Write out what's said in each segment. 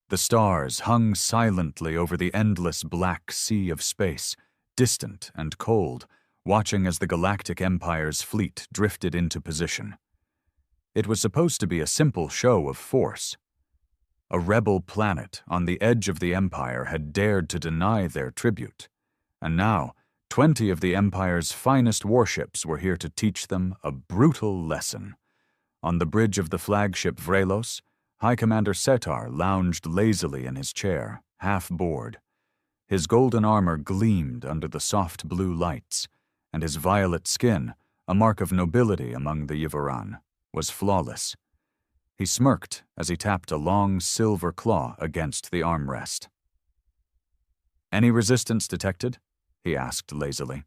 The stars hung silently over the endless black sea of space, distant and cold, watching as the Galactic Empire's fleet drifted into position. It was supposed to be a simple show of force. A rebel planet on the edge of the Empire had dared to deny their tribute, and now 20 of the Empire's finest warships were here to teach them a brutal lesson. On the bridge of the flagship Vrelos, High Commander Setar lounged lazily in his chair, half bored. His golden armor gleamed under the soft blue lights, and his violet skin, a mark of nobility among the Yvaran, was flawless. He smirked as he tapped a long silver claw against the armrest. "Any resistance detected?" he asked lazily.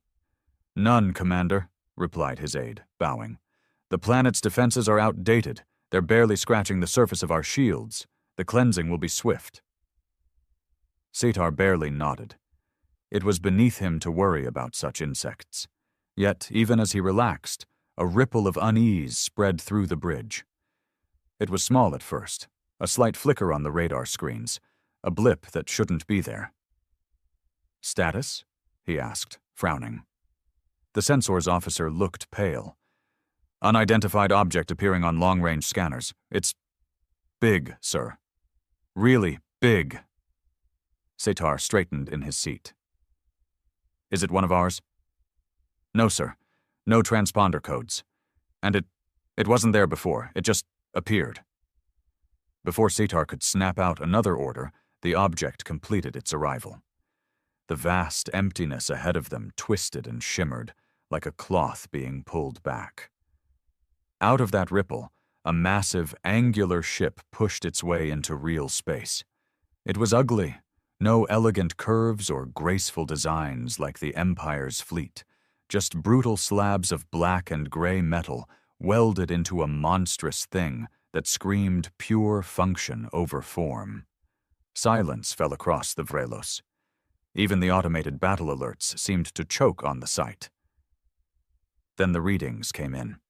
"None, Commander," replied his aide, bowing. "The planet's defenses are outdated. They're barely scratching the surface of our shields. The cleansing will be swift." Setar barely nodded. It was beneath him to worry about such insects. Yet, even as he relaxed, a ripple of unease spread through the bridge. It was small at first, a slight flicker on the radar screens, a blip that shouldn't be there. "Status?" he asked, frowning. The sensor's officer looked pale. "Unidentified object appearing on long-range scanners. It's big, sir. Really big." Setar straightened in his seat. "Is it one of ours?" "No, sir. No transponder codes. And it wasn't there before. It just appeared." Before Setar could snap out another order, the object completed its arrival. The vast emptiness ahead of them twisted and shimmered, like a cloth being pulled back. Out of that ripple, a massive, angular ship pushed its way into real space. It was ugly, no elegant curves or graceful designs like the Empire's fleet, just brutal slabs of black and gray metal welded into a monstrous thing that screamed pure function over form. Silence fell across the Vrelos. Even the automated battle alerts seemed to choke on the sight. Then the readings came in.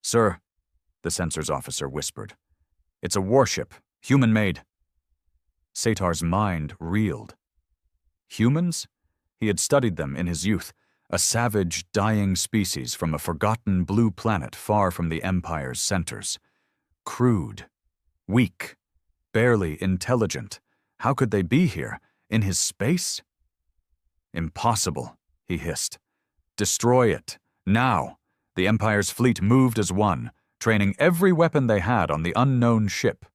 "Sir," the sensors officer whispered, "it's a warship, human-made." Setar's mind reeled. Humans? He had studied them in his youth, a savage, dying species from a forgotten blue planet far from the Empire's centers. Crude, weak, barely intelligent. How could they be here, in his space? "Impossible," he hissed. "Destroy it, now." The Empire's fleet moved as one, training every weapon they had on the unknown ship.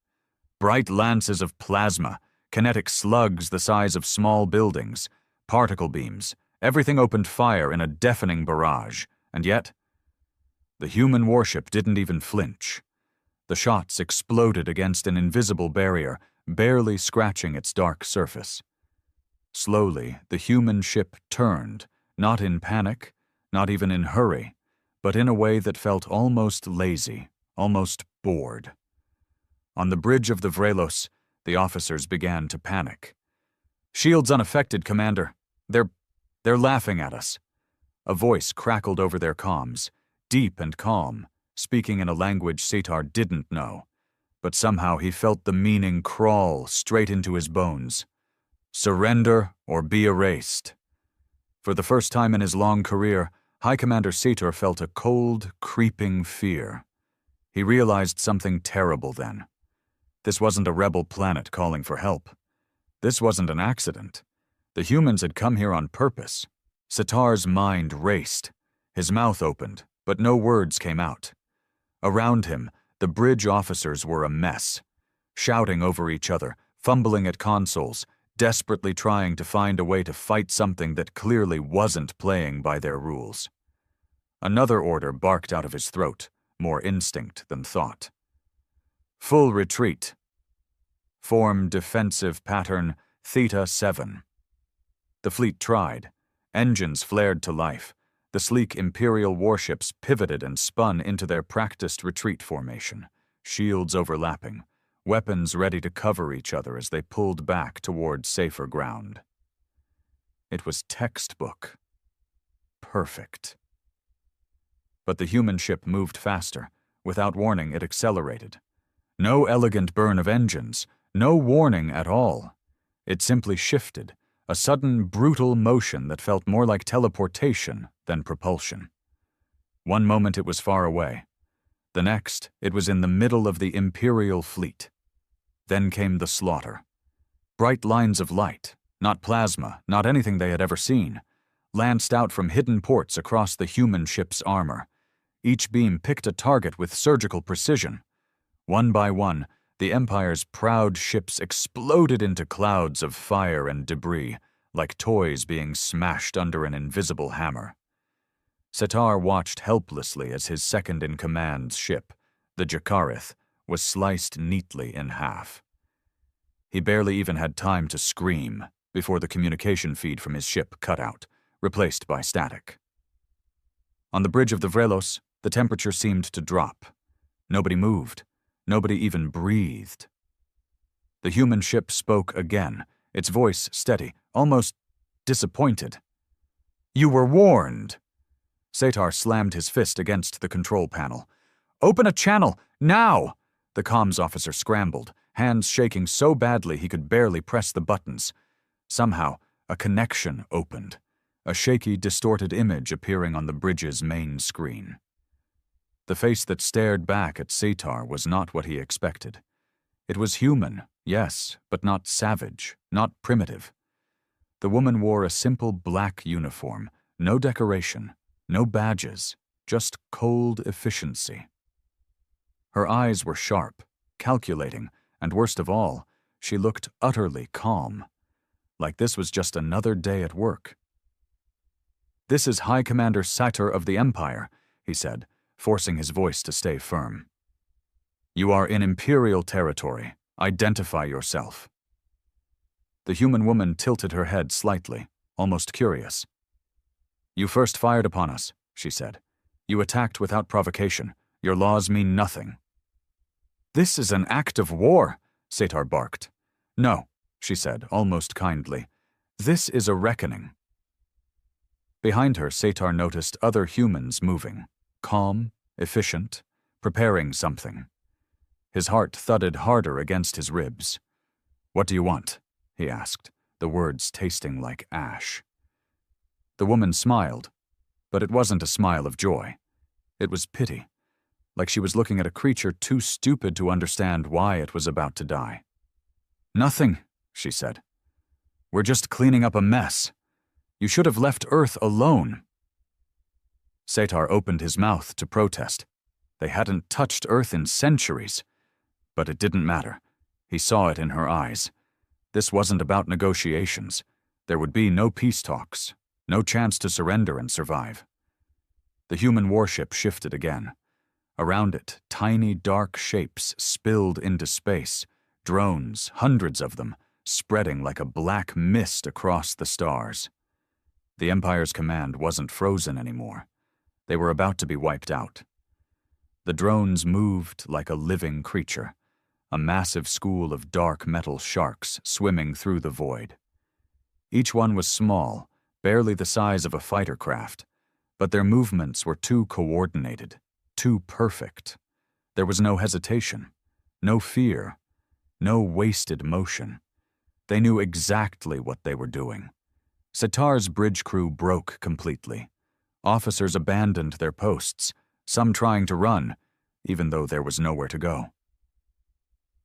Bright lances of plasma, kinetic slugs the size of small buildings, particle beams, everything opened fire in a deafening barrage, and yet the human warship didn't even flinch. The shots exploded against an invisible barrier, barely scratching its dark surface. Slowly, the human ship turned, not in panic, not even in hurry, but in a way that felt almost lazy, almost bored. On the bridge of the Vrelos, the officers began to panic. "Shields unaffected, Commander. They're laughing at us." A voice crackled over their comms, deep and calm, speaking in a language Setar didn't know, but somehow he felt the meaning crawl straight into his bones. "Surrender or be erased." For the first time in his long career, High Commander Setar felt a cold, creeping fear. He realized something terrible then. This wasn't a rebel planet calling for help. This wasn't an accident. The humans had come here on purpose. Setar's mind raced. His mouth opened, but no words came out. Around him, the bridge officers were a mess, shouting over each other, fumbling at consoles, desperately trying to find a way to fight something that clearly wasn't playing by their rules. Another order barked out of his throat, more instinct than thought. "Full retreat. Form defensive pattern Theta 7. The fleet tried. Engines flared to life. The sleek Imperial warships pivoted and spun into their practiced retreat formation, shields overlapping, weapons ready to cover each other as they pulled back toward safer ground. It was textbook. Perfect. But the human ship moved faster. Without warning, it accelerated. No elegant burn of engines, No warning at all. It simply shifted, a sudden, brutal motion that felt more like teleportation than propulsion. One moment it was far away. The next, it was in the middle of the Imperial fleet. Then came the slaughter. Bright lines of light, not plasma, not anything they had ever seen, lanced out from hidden ports across the human ship's armor. Each beam picked a target with surgical precision. One by one, the Empire's proud ships exploded into clouds of fire and debris, like toys being smashed under an invisible hammer. Setar watched helplessly as his second-in-command's ship, the Jakarith, was sliced neatly in half. He barely even had time to scream before the communication feed from his ship cut out, replaced by static. On the bridge of the Vrelos, the temperature seemed to drop. Nobody moved. Nobody even breathed. The human ship spoke again, its voice steady, almost disappointed. "You were warned." Setar slammed his fist against the control panel. "Open a channel, now!" The comms officer scrambled, hands shaking so badly he could barely press the buttons. Somehow, a connection opened, a shaky, distorted image appearing on the bridge's main screen. The face that stared back at Setar was not what he expected. It was human, yes, but not savage, not primitive. The woman wore a simple black uniform, no decoration, no badges, just cold efficiency. Her eyes were sharp, calculating, and worst of all, she looked utterly calm, like this was just another day at work. "This is High Commander Sator of the Empire," he said, forcing his voice to stay firm. "You are in Imperial territory. Identify yourself." The human woman tilted her head slightly, almost curious. "You first fired upon us," she said. "You attacked without provocation. Your laws mean nothing." "This is an act of war," Setar barked. "No," she said, almost kindly. "This is a reckoning." Behind her, Setar noticed other humans moving, calm, efficient, preparing something. His heart thudded harder against his ribs. "What do you want?" he asked, the words tasting like ash. The woman smiled, but it wasn't a smile of joy. It was pity, like she was looking at a creature too stupid to understand why it was about to die. "Nothing," she said. "We're just cleaning up a mess. You should have left Earth alone." Setar opened his mouth to protest. They hadn't touched Earth in centuries. But it didn't matter. He saw it in her eyes. This wasn't about negotiations. There would be no peace talks, no chance to surrender and survive. The human warship shifted again. Around it, tiny dark shapes spilled into space, drones, hundreds of them, spreading like a black mist across the stars. The Empire's command wasn't frozen anymore. They were about to be wiped out. The drones moved like a living creature, a massive school of dark metal sharks swimming through the void. Each one was small, barely the size of a fighter craft, but their movements were too coordinated, too perfect. There was no hesitation, no fear, no wasted motion. They knew exactly what they were doing. Setar's bridge crew broke completely. Officers abandoned their posts, some trying to run, even though there was nowhere to go.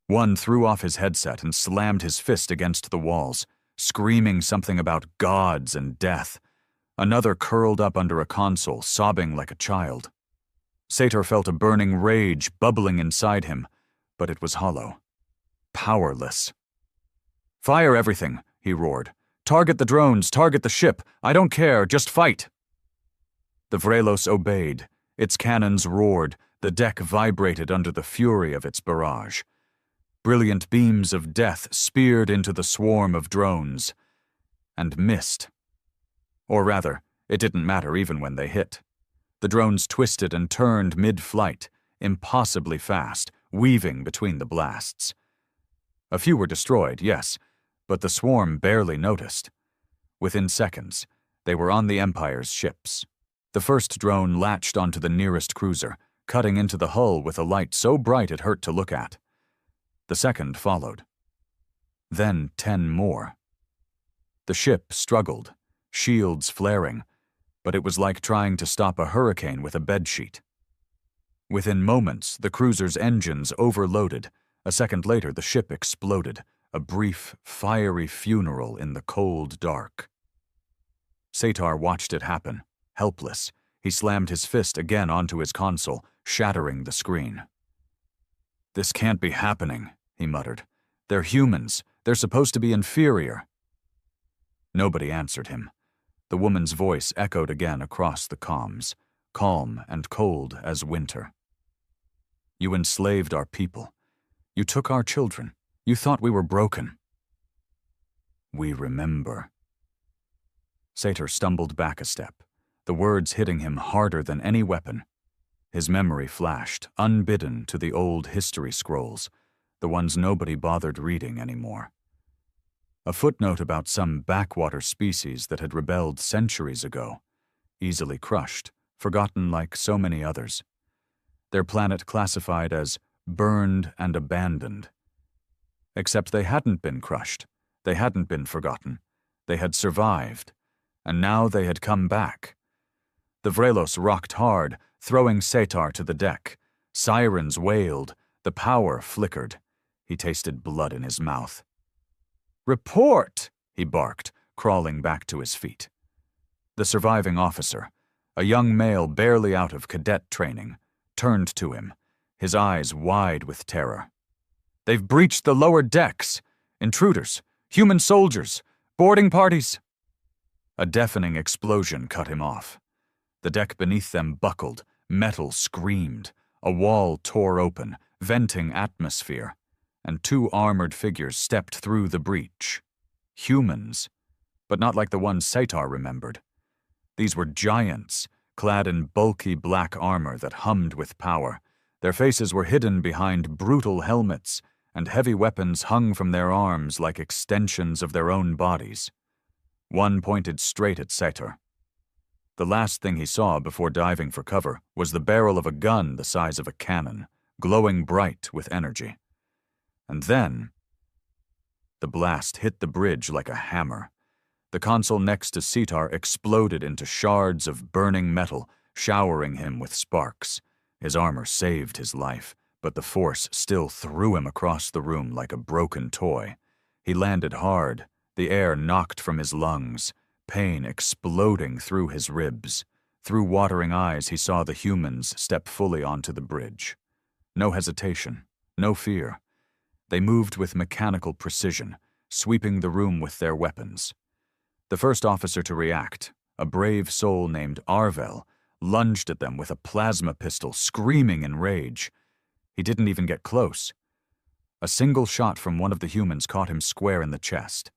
One threw off his headset and slammed his fist against the walls, screaming something about gods and death. Another curled up under a console, sobbing like a child. Setar felt a burning rage bubbling inside him, but it was hollow. Powerless. "Fire everything," he roared. "Target the drones, target the ship. I don't care, just fight." The Vrelos obeyed. Its cannons roared, the deck vibrated under the fury of its barrage. Brilliant beams of death speared into the swarm of drones, and missed. Or rather, it didn't matter even when they hit. The drones twisted and turned mid-flight, impossibly fast, weaving between the blasts. A few were destroyed, yes, but the swarm barely noticed. Within seconds, they were on the Empire's ships. The first drone latched onto the nearest cruiser, cutting into the hull with a light so bright it hurt to look at. The second followed. then 10 more. The ship struggled, shields flaring, but it was like trying to stop a hurricane with a bedsheet. Within moments, the cruiser's engines overloaded. A second later, the ship exploded, a brief, fiery funeral in the cold dark. Satar watched it happen, helpless. He slammed his fist again onto his console, shattering the screen. "This can't be happening," he muttered. "They're humans. They're supposed to be inferior." Nobody answered him. The woman's voice echoed again across the comms, calm and cold as winter. "You enslaved our people. You took our children. You thought we were broken." "We remember." Satar stumbled back a step, the words hitting him harder than any weapon. His memory flashed, unbidden to the old history scrolls, the ones nobody bothered reading anymore. A footnote about some backwater species that had rebelled centuries ago, easily crushed, forgotten like so many others. Their planet classified as burned and abandoned. Except they hadn't been crushed, they hadn't been forgotten, they had survived, and now they had come back. The Vrelos rocked hard, throwing Satar to the deck. Sirens wailed, the power flickered. He tasted blood in his mouth. "Report!" he barked, crawling back to his feet. The surviving officer, a young male barely out of cadet training, turned to him, his eyes wide with terror. "They've breached the lower decks! Intruders! Human soldiers! Boarding parties!" A deafening explosion cut him off. The deck beneath them buckled, metal screamed, a wall tore open, venting atmosphere, and 2 armored figures stepped through the breach. Humans, but not like the ones Satar remembered. These were giants, clad in bulky black armor that hummed with power. Their faces were hidden behind brutal helmets, and heavy weapons hung from their arms like extensions of their own bodies. One pointed straight at Satar. The last thing he saw before diving for cover was the barrel of a gun the size of a cannon, glowing bright with energy. And then, the blast hit the bridge like a hammer. The console next to Satar exploded into shards of burning metal, showering him with sparks. His armor saved his life, but the force still threw him across the room like a broken toy. He landed hard, the air knocked from his lungs, pain exploding through his ribs. Through watering eyes, he saw the humans step fully onto the bridge. No hesitation, no fear. They moved with mechanical precision, sweeping the room with their weapons. The first officer to react, a brave soul named Arvel, lunged at them with a plasma pistol, screaming in rage. He didn't even get close. A single shot from one of the humans caught him square in the chest.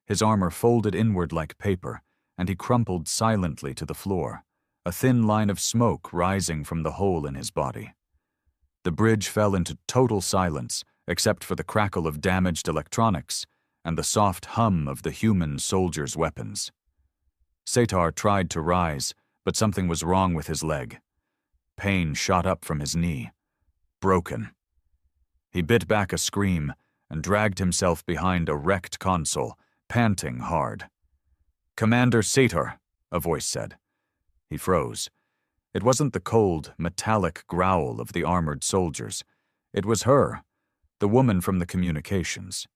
His armor folded inward like paper, and he crumpled silently to the floor, a thin line of smoke rising from the hole in his body. The bridge fell into total silence, except for the crackle of damaged electronics and the soft hum of the human soldiers' weapons. Satar tried to rise, but something was wrong with his leg. Pain shot up from his knee. Broken. He bit back a scream and dragged himself behind a wrecked console, panting hard. "Commander Satar," a voice said. He froze. It wasn't the cold, metallic growl of the armored soldiers. It was her, the woman from the communications.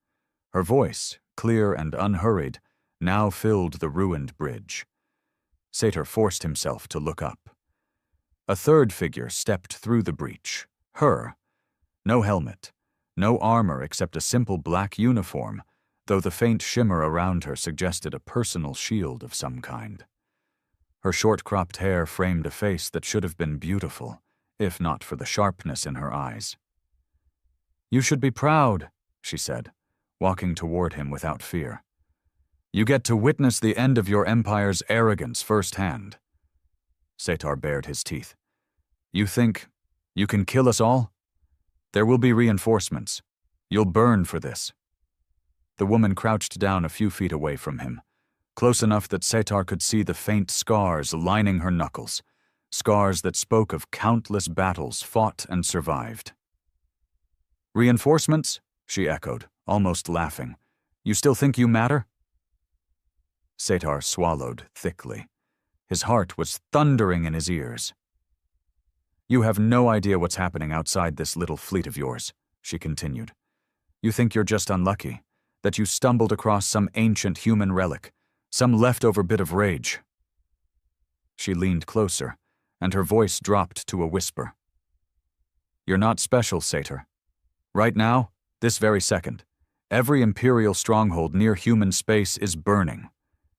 Her voice, clear and unhurried, now filled the ruined bridge. Satar forced himself to look up. A third figure stepped through the breach. Her. No helmet, no armor except a simple black uniform, though the faint shimmer around her suggested a personal shield of some kind. Her short-cropped hair framed a face that should have been beautiful, if not for the sharpness in her eyes. "You should be proud," she said, walking toward him without fear. "You get to witness the end of your empire's arrogance firsthand." Satar bared his teeth. "You think you can kill us all? There will be reinforcements. You'll burn for this." The woman crouched down a few feet away from him, close enough that Satar could see the faint scars lining her knuckles, scars that spoke of countless battles fought and survived. "Reinforcements?" she echoed, almost laughing. You still think you matter?" Satar swallowed thickly. His heart was thundering in his ears. "You have no idea what's happening outside this little fleet of yours," she continued. "You think you're just unlucky, that you stumbled across some ancient human relic, some leftover bit of rage." She leaned closer, and her voice dropped to a whisper. "You're not special, Satar. Right now, this very second, every Imperial stronghold near human space is burning.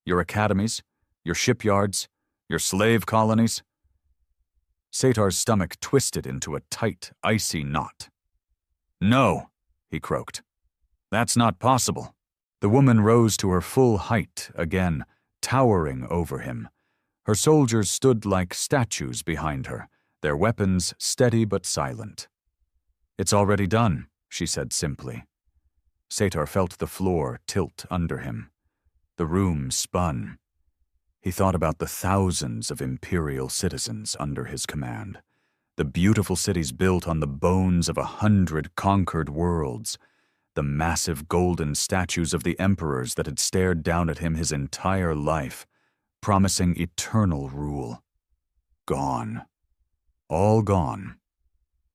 Your academies, your shipyards, your slave colonies." Satar's stomach twisted into a tight, icy knot. "No," he croaked. "That's not possible." The woman rose to her full height again, towering over him. Her soldiers stood like statues behind her, their weapons steady but silent. "It's already done," she said simply. Satar felt the floor tilt under him. The room spun. He thought about the thousands of Imperial citizens under his command, the beautiful cities built on the bones of 100 conquered worlds, the massive golden statues of the emperors that had stared down at him his entire life, promising eternal rule. Gone. All gone.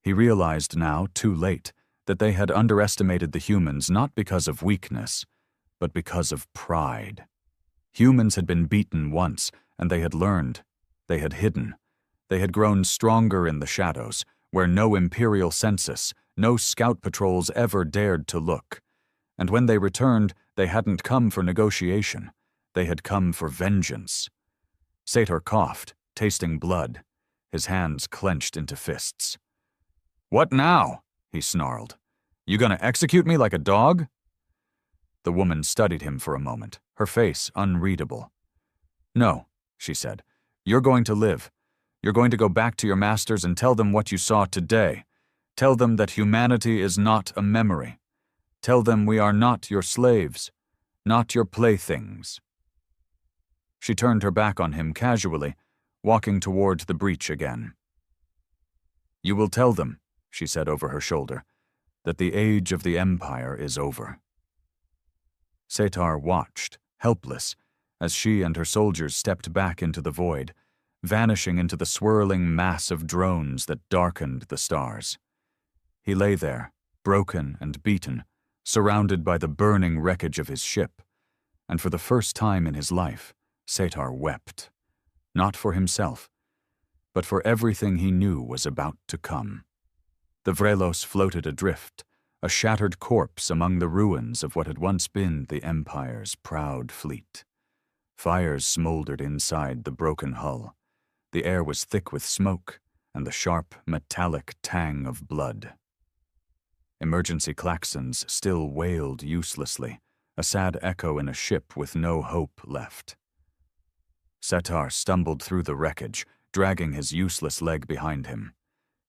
He realized now, too late, that they had underestimated the humans not because of weakness, but because of pride. Humans had been beaten once, and they had learned. They had hidden. They had grown stronger in the shadows, where no Imperial census, no scout patrols ever dared to look. And when they returned, they hadn't come for negotiation. They had come for vengeance. Satar coughed, tasting blood. His hands clenched into fists. "What now?" he snarled. "You gonna execute me like a dog?" The woman studied him for a moment, her face unreadable. "No," she said. "You're going to live. You're going to go back to your masters and tell them what you saw today. Tell them that humanity is not a memory. Tell them we are not your slaves, not your playthings." She turned her back on him casually, walking toward the breach again. "You will tell them," she said over her shoulder, "that the age of the Empire is over." Satar watched, helpless, as she and her soldiers stepped back into the void, vanishing into the swirling mass of drones that darkened the stars. He lay there, broken and beaten, surrounded by the burning wreckage of his ship, and for the first time in his life, Satar wept, not for himself, but for everything he knew was about to come. The Vrelos floated adrift, a shattered corpse among the ruins of what had once been the Empire's proud fleet. Fires smoldered inside the broken hull. The air was thick with smoke and the sharp, metallic tang of blood. Emergency klaxons still wailed uselessly, a sad echo in a ship with no hope left. Satar stumbled through the wreckage, dragging his useless leg behind him.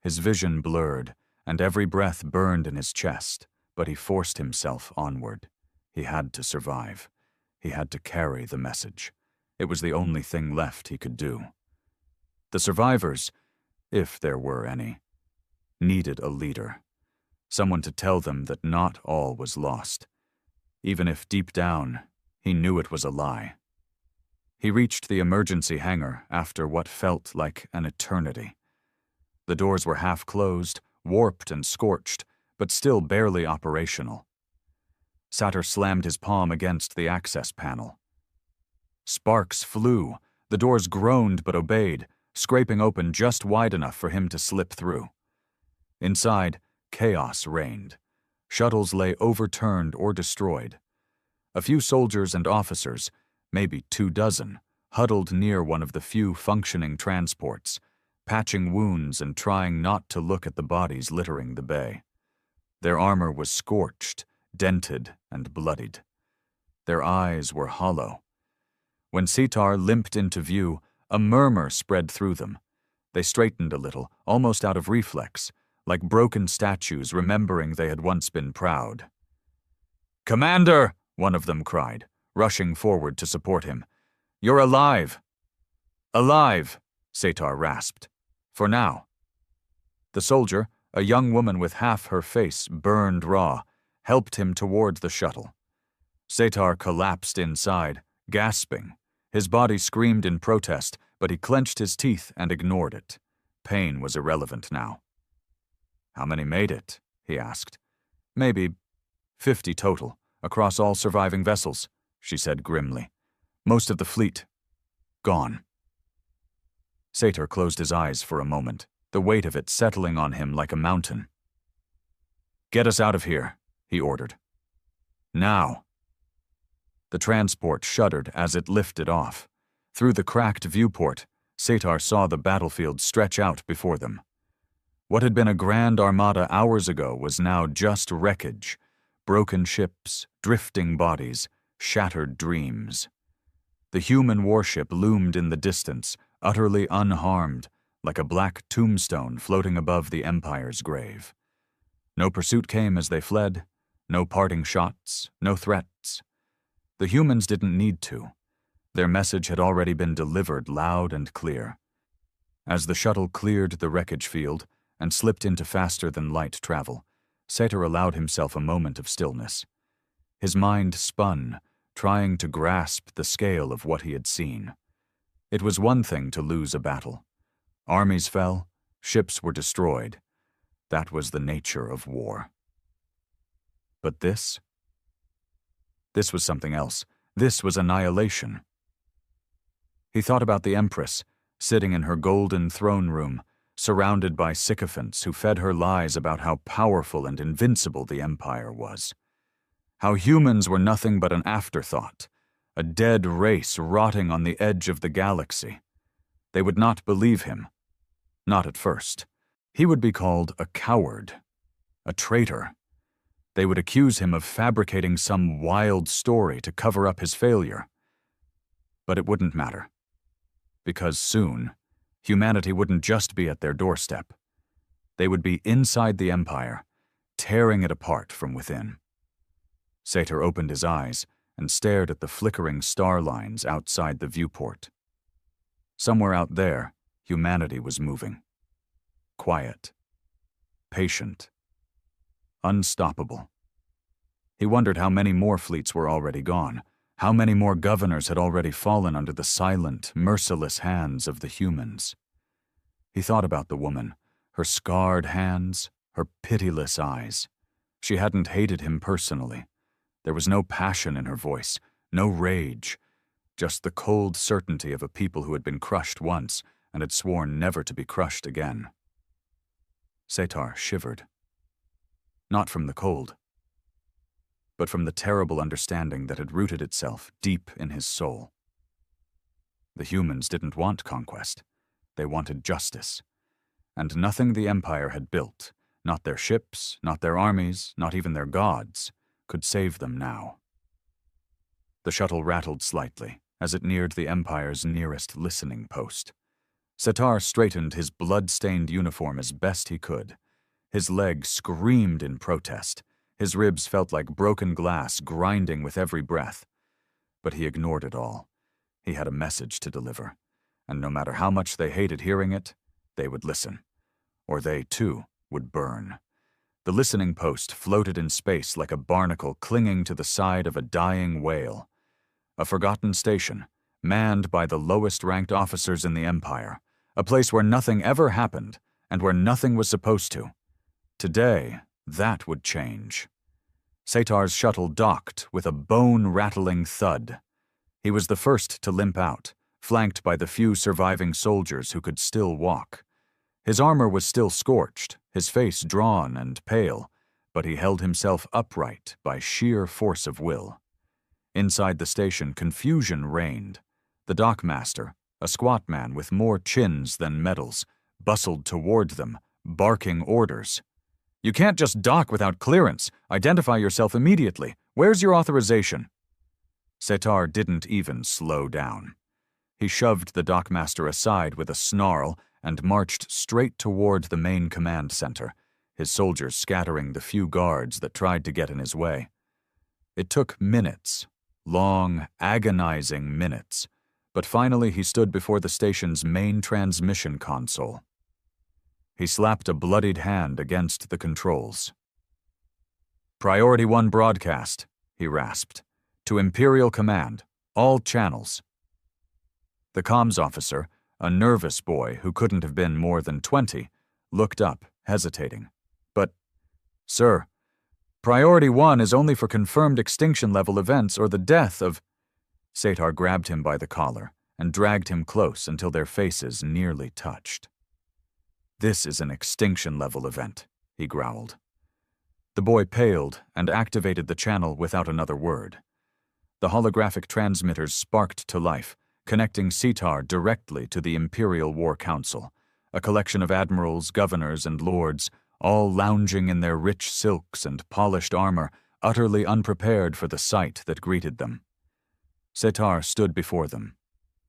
His vision blurred, and every breath burned in his chest, but he forced himself onward. He had to survive. He had to carry the message. It was the only thing left he could do. The survivors, if there were any, needed a leader, someone to tell them that not all was lost, even if deep down he knew it was a lie. He reached the emergency hangar after what felt like an eternity. The doors were half closed, warped and scorched, but still barely operational. Satar slammed his palm against the access panel. Sparks flew. The doors groaned but obeyed, scraping open just wide enough for him to slip through. Inside, chaos reigned. Shuttles lay overturned or destroyed. A few soldiers and officers, maybe 24, huddled near one of the few functioning transports, patching wounds and trying not to look at the bodies littering the bay. Their armor was scorched, dented, and bloodied. Their eyes were hollow. When Satar limped into view, a murmur spread through them. They straightened a little, almost out of reflex, like broken statues remembering they had once been proud. "Commander!" one of them cried, rushing forward to support him. "You're alive!" "Alive," Satar rasped. "For now." The soldier, a young woman with half her face burned raw, helped him toward the shuttle. Satar collapsed inside, gasping. His body screamed in protest, but he clenched his teeth and ignored it. Pain was irrelevant now. "How many made it?" he asked. "Maybe 50 total, across all surviving vessels," she said grimly. "Most of the fleet. Gone." Satar closed his eyes for a moment, the weight of it settling on him like a mountain. "Get us out of here," he ordered. "Now." The transport shuddered as it lifted off. Through the cracked viewport, Satar saw the battlefield stretch out before them. What had been a grand armada hours ago was now just wreckage, broken ships, drifting bodies, shattered dreams. The human warship loomed in the distance, utterly unharmed, like a black tombstone floating above the Empire's grave. No pursuit came as they fled, no parting shots, no threats. The humans didn't need to. Their message had already been delivered loud and clear. As the shuttle cleared the wreckage field and slipped into faster-than-light travel, Satar allowed himself a moment of stillness. His mind spun, trying to grasp the scale of what he had seen. It was one thing to lose a battle. Armies fell, ships were destroyed. That was the nature of war. But this? This was something else. This was annihilation. He thought about the Empress, sitting in her golden throne room, surrounded by sycophants who fed her lies about how powerful and invincible the Empire was. How humans were nothing but an afterthought, a dead race rotting on the edge of the galaxy. They would not believe him. Not at first. He would be called a coward, a traitor. They would accuse him of fabricating some wild story to cover up his failure. But it wouldn't matter. Because soon, humanity wouldn't just be at their doorstep. They would be inside the Empire, tearing it apart from within. Satar opened his eyes and stared at the flickering star lines outside the viewport. Somewhere out there, humanity was moving. Quiet. Patient. Unstoppable. He wondered how many more fleets were already gone, how many more governors had already fallen under the silent, merciless hands of the humans. He thought about the woman, her scarred hands, her pitiless eyes. She hadn't hated him personally. There was no passion in her voice, no rage, just the cold certainty of a people who had been crushed once and had sworn never to be crushed again. Satar shivered. Not from the cold, but from the terrible understanding that had rooted itself deep in his soul. The humans didn't want conquest. They wanted justice. And nothing the Empire had built, not their ships, not their armies, not even their gods, could save them now. The shuttle rattled slightly as it neared the Empire's nearest listening post. Satar straightened his blood-stained uniform as best he could. His leg screamed in protest. His ribs felt like broken glass grinding with every breath. But he ignored it all. He had a message to deliver, and no matter how much they hated hearing it, they would listen. Or they, too, would burn. The listening post floated in space like a barnacle clinging to the side of a dying whale. A forgotten station, manned by the lowest-ranked officers in the Empire, a place where nothing ever happened and where nothing was supposed to. Today, that would change. Satar's shuttle docked with a bone-rattling thud. He was the first to limp out, flanked by the few surviving soldiers who could still walk. His armor was still scorched, his face drawn and pale, but he held himself upright by sheer force of will. Inside the station, confusion reigned. The dockmaster, a squat man with more chins than medals, bustled toward them, barking orders. "You can't just dock without clearance. Identify yourself immediately. Where's your authorization?" Satar didn't even slow down. He shoved the dockmaster aside with a snarl and marched straight toward the main command center, his soldiers scattering the few guards that tried to get in his way. It took minutes, long, agonizing minutes, but finally he stood before the station's main transmission console. He slapped a bloodied hand against the controls. "Priority 1 broadcast," he rasped. To Imperial Command, all channels. The comms officer, a nervous boy who couldn't have been more than 20, looked up, hesitating. But, sir, Priority 1 is only for confirmed extinction-level events or the death of... Satar grabbed him by the collar and dragged him close until their faces nearly touched. This is an extinction-level event, he growled. The boy paled and activated the channel without another word. The holographic transmitters sparked to life, connecting Satar directly to the Imperial War Council, a collection of admirals, governors, and lords, all lounging in their rich silks and polished armor, utterly unprepared for the sight that greeted them. Satar stood before them,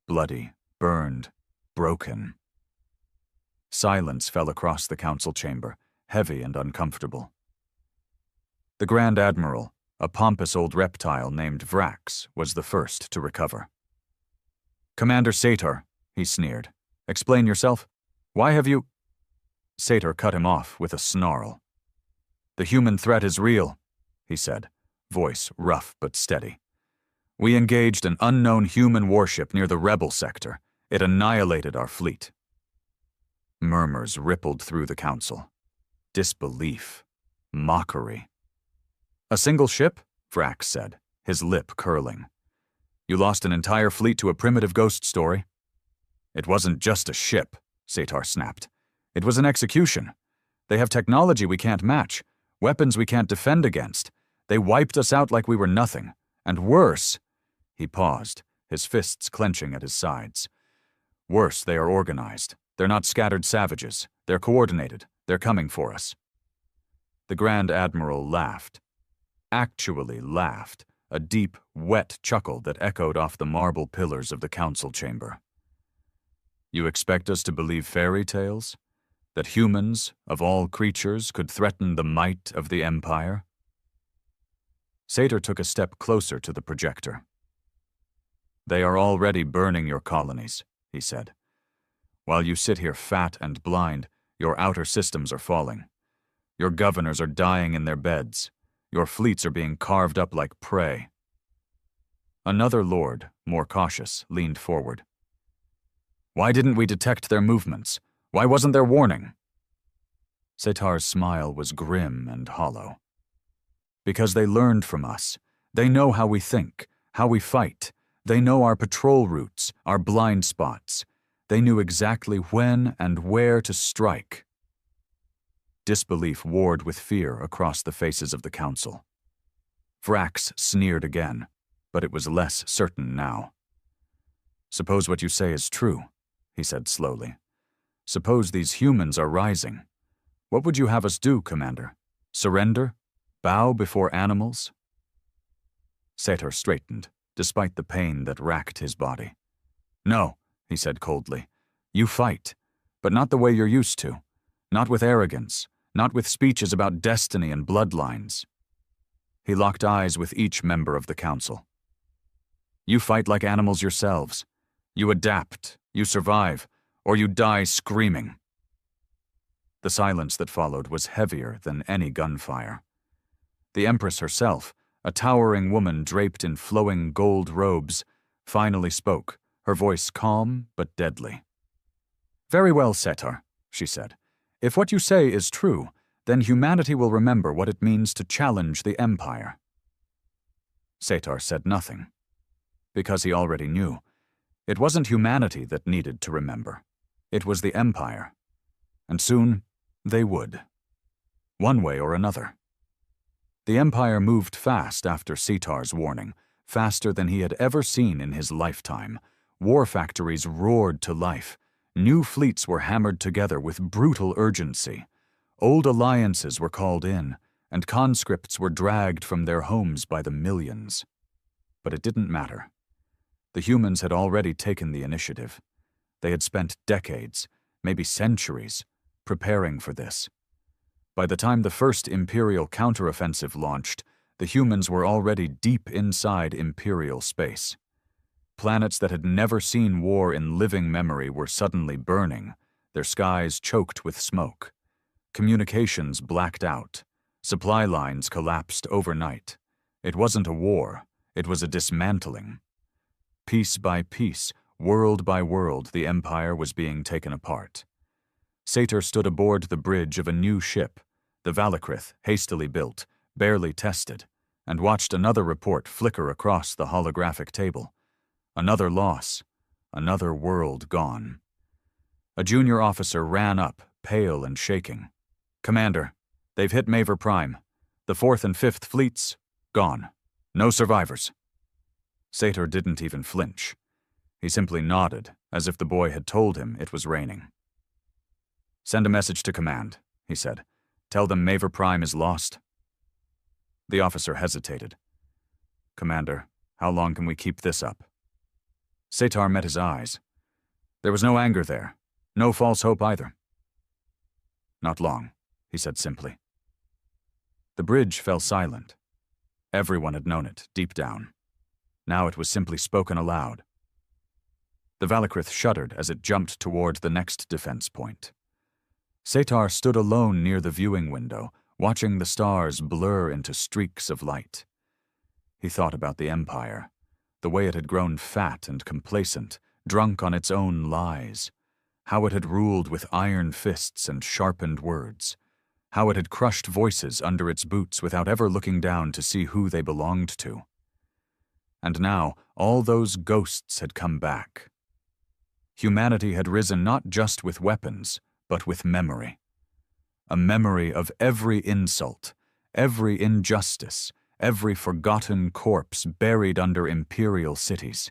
bloody, burned, broken. Silence fell across the council chamber, heavy and uncomfortable. The Grand Admiral, a pompous old reptile named Vrax, was the first to recover. "Commander Satar," he sneered, "explain yourself. Why have you—" Satar cut him off with a snarl. "The human threat is real," he said, voice rough but steady. "We engaged an unknown human warship near the rebel sector. It annihilated our fleet." Murmurs rippled through the council. Disbelief. Mockery. "A single ship?" Vrax said, his lip curling. "You lost an entire fleet to a primitive ghost story?" "It wasn't just a ship," Satar snapped. "It was an execution. They have technology we can't match, weapons we can't defend against. They wiped us out like we were nothing. And worse—" He paused, his fists clenching at his sides. "Worse, they are organized. They're not scattered savages. They're coordinated. They're coming for us." The Grand Admiral laughed. Actually laughed, a deep, wet chuckle that echoed off the marble pillars of the council chamber. "You expect us to believe fairy tales? That humans, of all creatures, could threaten the might of the Empire?" Satar took a step closer to the projector. "They are already burning your colonies," he said. "While you sit here fat and blind, your outer systems are falling. Your governors are dying in their beds. Your fleets are being carved up like prey." Another lord, more cautious, leaned forward. "Why didn't we detect their movements? Why wasn't there warning?" Satar's smile was grim and hollow. "Because they learned from us. They know how we think, how we fight. They know our patrol routes, our blind spots. They knew exactly when and where to strike." Disbelief warred with fear across the faces of the council. Vrax sneered again, but it was less certain now. "Suppose what you say is true," he said slowly. "Suppose these humans are rising. What would you have us do, Commander? Surrender? Bow before animals?" Satar straightened, despite the pain that racked his body. "No," he said coldly. "You fight, but not the way you're used to. Not with arrogance, not with speeches about destiny and bloodlines." He locked eyes with each member of the council. "You fight like animals yourselves. You adapt, you survive, or you die screaming." The silence that followed was heavier than any gunfire. The Empress herself, a towering woman draped in flowing gold robes, finally spoke, her voice calm but deadly. "Very well, Satar," she said. "If what you say is true, then humanity will remember what it means to challenge the Empire." Satar said nothing, because he already knew. It wasn't humanity that needed to remember. It was the Empire. And soon, they would. One way or another. The Empire moved fast after Satar's warning, faster than he had ever seen in his lifetime. War factories roared to life. New fleets were hammered together with brutal urgency. Old alliances were called in, and conscripts were dragged from their homes by the millions. But it didn't matter. The humans had already taken the initiative. They had spent decades, maybe centuries, preparing for this. By the time the first Imperial counteroffensive launched, the humans were already deep inside Imperial space. Planets that had never seen war in living memory were suddenly burning, their skies choked with smoke. Communications blacked out. Supply lines collapsed overnight. It wasn't a war. It was a dismantling. Piece by piece, world by world, the Empire was being taken apart. Sator stood aboard the bridge of a new ship, the Valakrith, hastily built, barely tested, and watched another report flicker across the holographic table. Another loss, another world gone. A junior officer ran up, pale and shaking. "Commander, they've hit Maver Prime. The 4th and 5th fleets, gone. No survivors." Sator didn't even flinch. He simply nodded, as if the boy had told him it was raining. "Send a message to command," he said. "Tell them Maver Prime is lost." The officer hesitated. "Commander, how long can we keep this up?" Sator met his eyes. There was no anger there, no false hope either. "Not long," he said simply. The bridge fell silent. Everyone had known it, deep down. Now it was simply spoken aloud. The Valakrith shuddered as it jumped toward the next defense point. Sator stood alone near the viewing window, watching the stars blur into streaks of light. He thought about the Empire, the way it had grown fat and complacent, drunk on its own lies, how it had ruled with iron fists and sharpened words, how it had crushed voices under its boots without ever looking down to see who they belonged to. And now all those ghosts had come back. Humanity had risen not just with weapons, but with memory. A memory of every insult, every injustice, every forgotten corpse buried under imperial cities.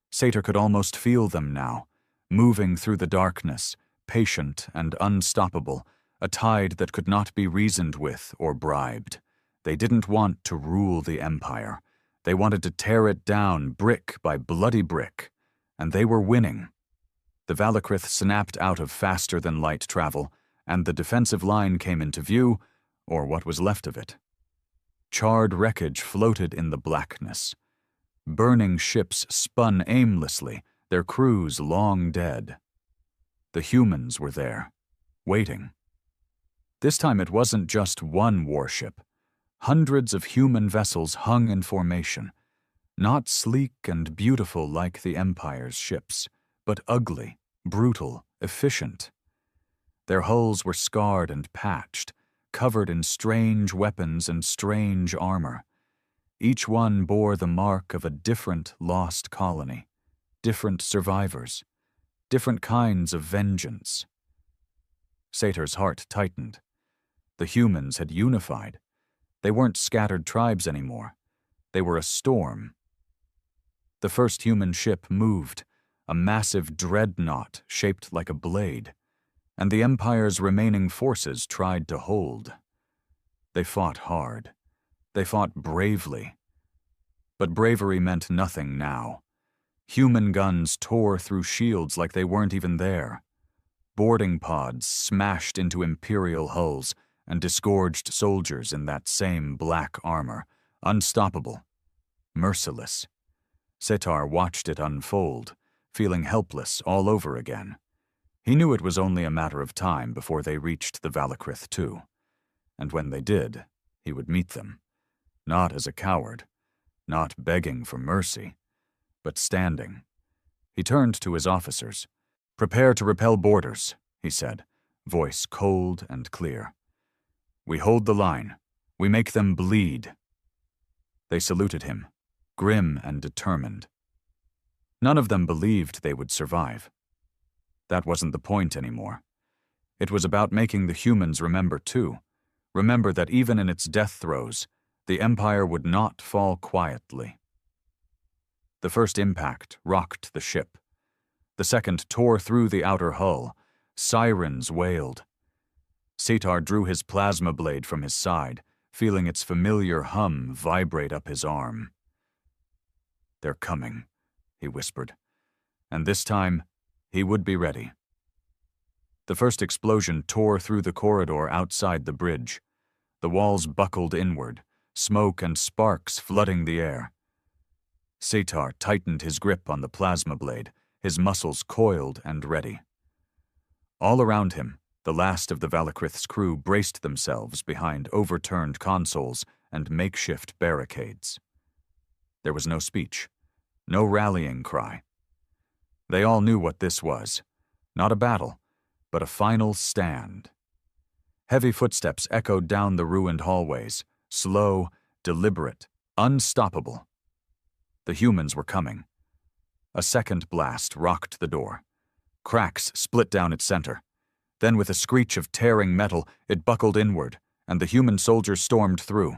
Sator could almost feel them now, moving through the darkness, patient and unstoppable, a tide that could not be reasoned with or bribed. They didn't want to rule the Empire. They wanted to tear it down brick by bloody brick, and they were winning. The Valakrith snapped out of faster-than-light travel, and the defensive line came into view, or what was left of it. Charred wreckage floated in the blackness. Burning ships spun aimlessly, their crews long dead. The humans were there, waiting. This time it wasn't just one warship. Hundreds of human vessels hung in formation, not sleek and beautiful like the Empire's ships, but ugly, brutal, efficient. Their hulls were scarred and patched, covered in strange weapons and strange armor. Each one bore the mark of a different lost colony, different survivors, different kinds of vengeance. Sator's heart tightened. The humans had unified. They weren't scattered tribes anymore. They were a storm. The first human ship moved, a massive dreadnought shaped like a blade, and the Empire's remaining forces tried to hold. They fought hard. They fought bravely. But bravery meant nothing now. Human guns tore through shields like they weren't even there. Boarding pods smashed into Imperial hulls and disgorged soldiers in that same black armor, unstoppable, merciless. Sator watched it unfold, feeling helpless all over again. He knew it was only a matter of time before they reached the Valakrith too. And when they did, he would meet them. Not as a coward, not begging for mercy, but standing. He turned to his officers. "Prepare to repel boarders," he said, voice cold and clear. "We hold the line. We make them bleed." They saluted him, grim and determined. None of them believed they would survive. That wasn't the point anymore. It was about making the humans remember too. Remember that even in its death throes, the Empire would not fall quietly. The first impact rocked the ship. The second tore through the outer hull. Sirens wailed. Sator drew his plasma blade from his side, feeling its familiar hum vibrate up his arm. "They're coming," he whispered. And this time, he would be ready. The first explosion tore through the corridor outside the bridge. The walls buckled inward, smoke and sparks flooding the air. Sator tightened his grip on the plasma blade, his muscles coiled and ready. All around him, the last of the Valakrith's crew braced themselves behind overturned consoles and makeshift barricades. There was no speech, no rallying cry. They all knew what this was. Not a battle, but a final stand. Heavy footsteps echoed down the ruined hallways, slow, deliberate, unstoppable. The humans were coming. A second blast rocked the door. Cracks split down its center. Then with a screech of tearing metal, it buckled inward, and the human soldiers stormed through.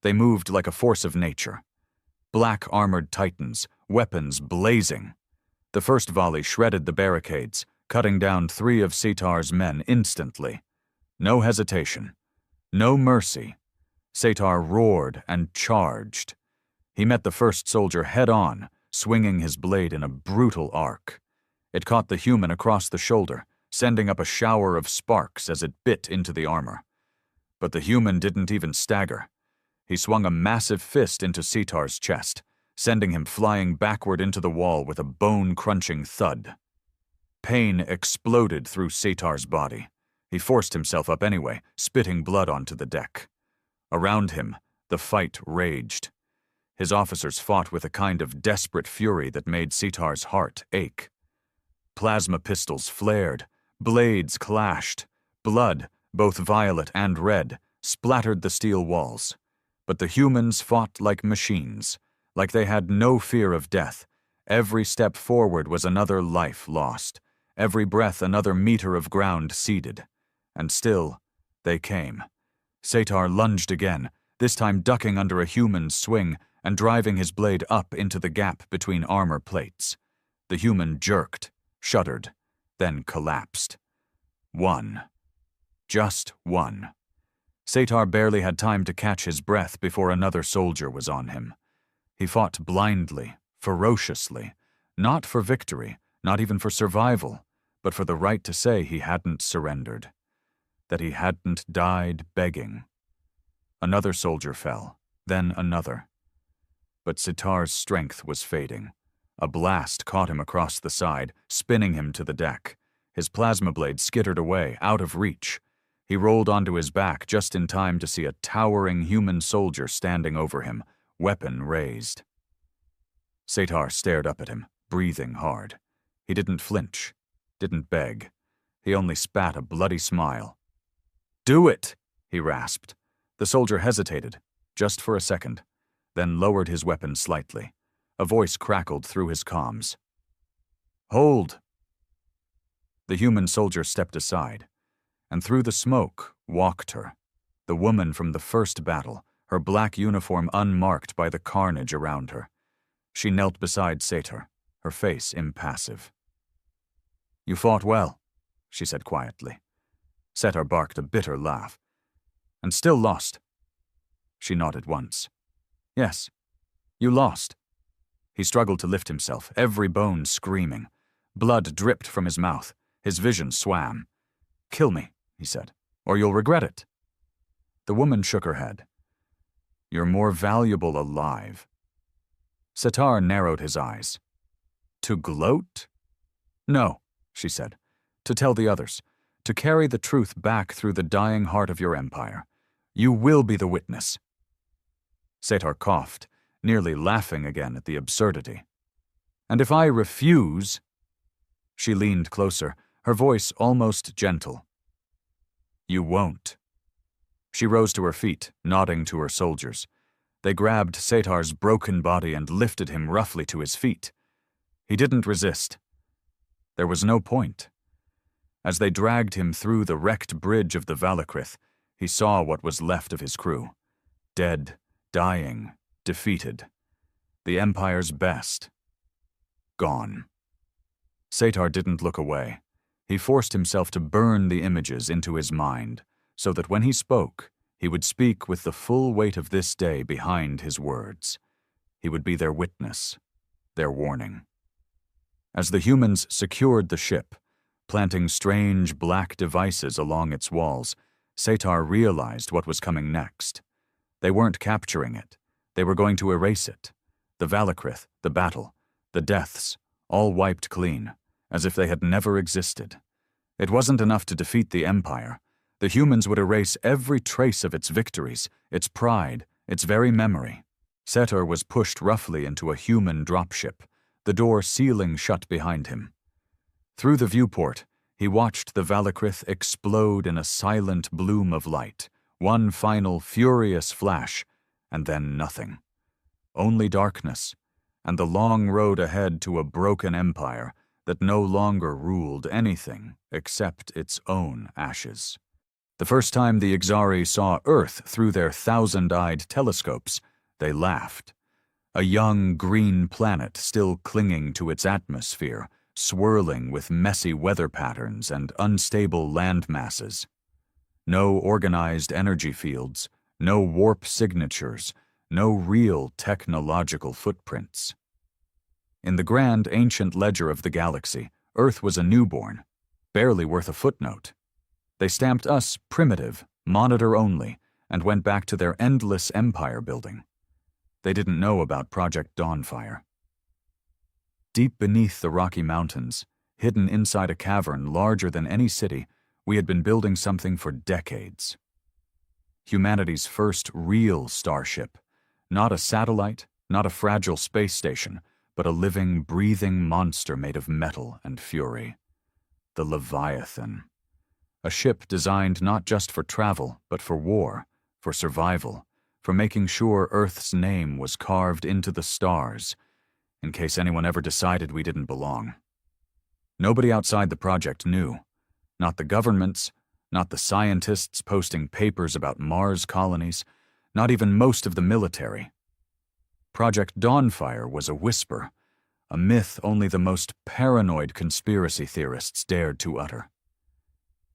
They moved like a force of nature. Black armored titans, weapons blazing. The first volley shredded the barricades, cutting down 3 of Setar's men instantly. No hesitation. No mercy. Setar roared and charged. He met the first soldier head-on, swinging his blade in a brutal arc. It caught the human across the shoulder, sending up a shower of sparks as it bit into the armor. But the human didn't even stagger. He swung a massive fist into Setar's chest, sending him flying backward into the wall with a bone-crunching thud. Pain exploded through Setar's body. He forced himself up anyway, spitting blood onto the deck. Around him, the fight raged. His officers fought with a kind of desperate fury that made Setar's heart ache. Plasma pistols flared, blades clashed, blood, both violet and red, splattered the steel walls. But the humans fought like machines, like they had no fear of death. Every step forward was another life lost, every breath another meter of ground ceded. And still, they came. Setar lunged again, this time ducking under a human's swing and driving his blade up into the gap between armor plates. The human jerked, shuddered, then collapsed. One. Just one. Setar barely had time to catch his breath before another soldier was on him. He fought blindly, ferociously, not for victory, not even for survival, but for the right to say he hadn't surrendered, that he hadn't died begging. Another soldier fell, then another. But Setar's strength was fading. A blast caught him across the side, spinning him to the deck. His plasma blade skittered away, out of reach. He rolled onto his back just in time to see a towering human soldier standing over him, weapon raised. Setar stared up at him, breathing hard. He didn't flinch, didn't beg. He only spat a bloody smile. "Do it!" he rasped. The soldier hesitated, just for a second, then lowered his weapon slightly. A voice crackled through his comms. "Hold!" The human soldier stepped aside, and through the smoke walked her, the woman from the first battle, her black uniform unmarked by the carnage around her. She knelt beside Setar, her face impassive. "You fought well," she said quietly. Setar barked a bitter laugh. "And still lost." She nodded once. "Yes, you lost." He struggled to lift himself, every bone screaming. Blood dripped from his mouth. His vision swam. "Kill me," he said, "or you'll regret it." The woman shook her head. "You're more valuable alive." Setar narrowed his eyes. "To gloat?" "No," she said. "To tell the others. To carry the truth back through the dying heart of your empire. You will be the witness." Setar coughed, nearly laughing again at the absurdity. "And if I refuse—" She leaned closer, her voice almost gentle. "You won't." She rose to her feet, nodding to her soldiers. They grabbed Setar's broken body and lifted him roughly to his feet. He didn't resist. There was no point. As they dragged him through the wrecked bridge of the Valakrith, he saw what was left of his crew. Dead, dying, defeated. The Empire's best. Gone. Setar didn't look away. He forced himself to burn the images into his mind, so that when he spoke, he would speak with the full weight of this day behind his words. He would be their witness, their warning. As the humans secured the ship, planting strange black devices along its walls, Setar realized what was coming next. They weren't capturing it. They were going to erase it. The Valakrith, the battle, the deaths, all wiped clean, as if they had never existed. It wasn't enough to defeat the Empire. The humans would erase every trace of its victories, its pride, its very memory. Setor was pushed roughly into a human dropship, the door sealing shut behind him. Through the viewport, he watched the Valakrith explode in a silent bloom of light, one final furious flash, and then nothing. Only darkness, and the long road ahead to a broken empire that no longer ruled anything except its own ashes. The first time the Ixari saw Earth through their thousand-eyed telescopes, they laughed. A young green planet still clinging to its atmosphere, swirling with messy weather patterns and unstable land masses. No organized energy fields, no warp signatures, no real technological footprints. In the grand ancient ledger of the galaxy, Earth was a newborn, barely worth a footnote. They stamped us primitive, monitor only, and went back to their endless empire building. They didn't know about Project Dawnfire. Deep beneath the Rocky Mountains, hidden inside a cavern larger than any city, we had been building something for decades. Humanity's first real starship. Not a satellite, not a fragile space station, but a living, breathing monster made of metal and fury. The Leviathan. A ship designed not just for travel, but for war, for survival, for making sure Earth's name was carved into the stars, in case anyone ever decided we didn't belong. Nobody outside the project knew. Not the governments, not the scientists posting papers about Mars colonies, not even most of the military. Project Dawnfire was a whisper, a myth only the most paranoid conspiracy theorists dared to utter.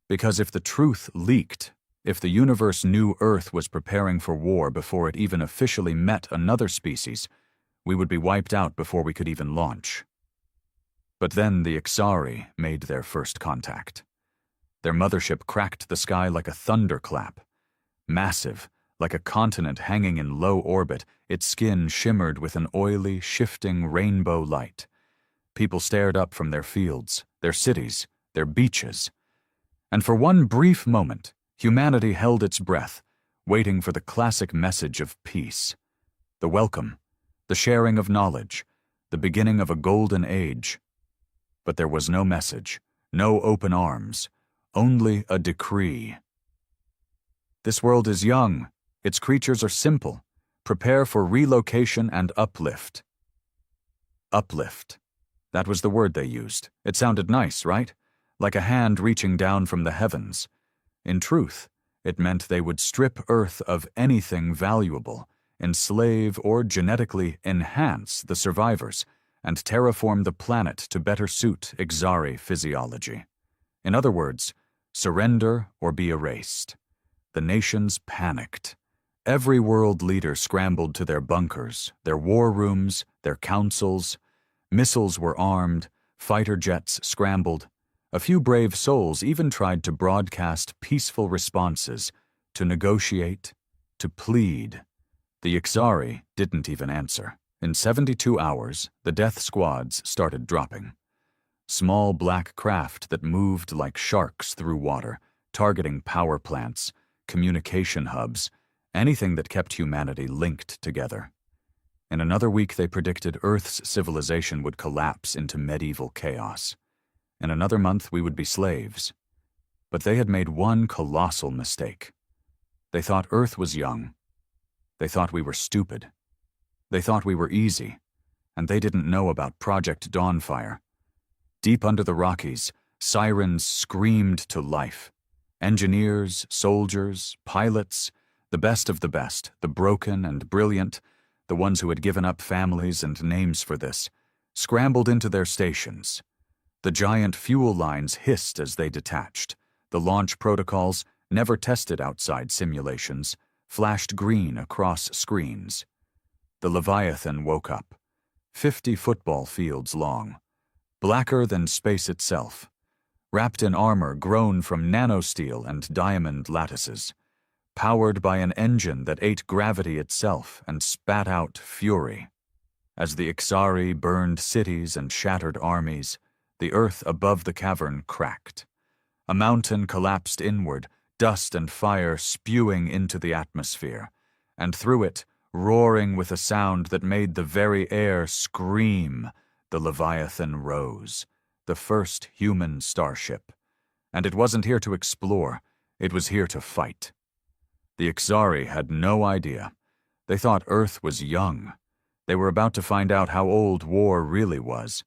Because if the truth leaked, if the universe knew Earth was preparing for war before it even officially met another species, we would be wiped out before we could even launch. But then the Ixari made their first contact. Their mothership cracked the sky like a thunderclap. Massive, like a continent hanging in low orbit, its skin shimmered with an oily, shifting rainbow light. People stared up from their fields, their cities, their beaches. And for one brief moment, humanity held its breath, waiting for the classic message of peace. The welcome, the sharing of knowledge, the beginning of a golden age. But there was no message, no open arms, only a decree. This world is young, its creatures are simple. Prepare for relocation and uplift. Uplift. That was the word they used. It sounded nice, right? Like a hand reaching down from the heavens. In truth, it meant they would strip Earth of anything valuable, enslave or genetically enhance the survivors, and terraform the planet to better suit Ixari physiology. In other words, surrender or be erased. The nations panicked. Every world leader scrambled to their bunkers, their war rooms, their councils. Missiles were armed, fighter jets scrambled. A few brave souls even tried to broadcast peaceful responses, to negotiate, to plead. The Ixari didn't even answer. In 72 hours, the death squads started dropping. Small black craft that moved like sharks through water, targeting power plants, communication hubs, anything that kept humanity linked together. In another week, they predicted Earth's civilization would collapse into medieval chaos. In another month, we would be slaves. But they had made one colossal mistake. They thought Earth was young. They thought we were stupid. They thought we were easy. And they didn't know about Project Dawnfire. Deep under the Rockies, sirens screamed to life. Engineers, soldiers, pilots, the best of the best, the broken and brilliant, the ones who had given up families and names for this, scrambled into their stations. The giant fuel lines hissed as they detached. The launch protocols, never tested outside simulations, flashed green across screens. The Leviathan woke up, 50 football fields long, blacker than space itself, wrapped in armor grown from nanosteel and diamond lattices, powered by an engine that ate gravity itself and spat out fury. As the Ixari burned cities and shattered armies, the earth above the cavern cracked. A mountain collapsed inward, dust and fire spewing into the atmosphere, and through it, roaring with a sound that made the very air scream, the Leviathan rose, the first human starship. And it wasn't here to explore, it was here to fight. The Ixari had no idea. They thought Earth was young. They were about to find out how old war really was.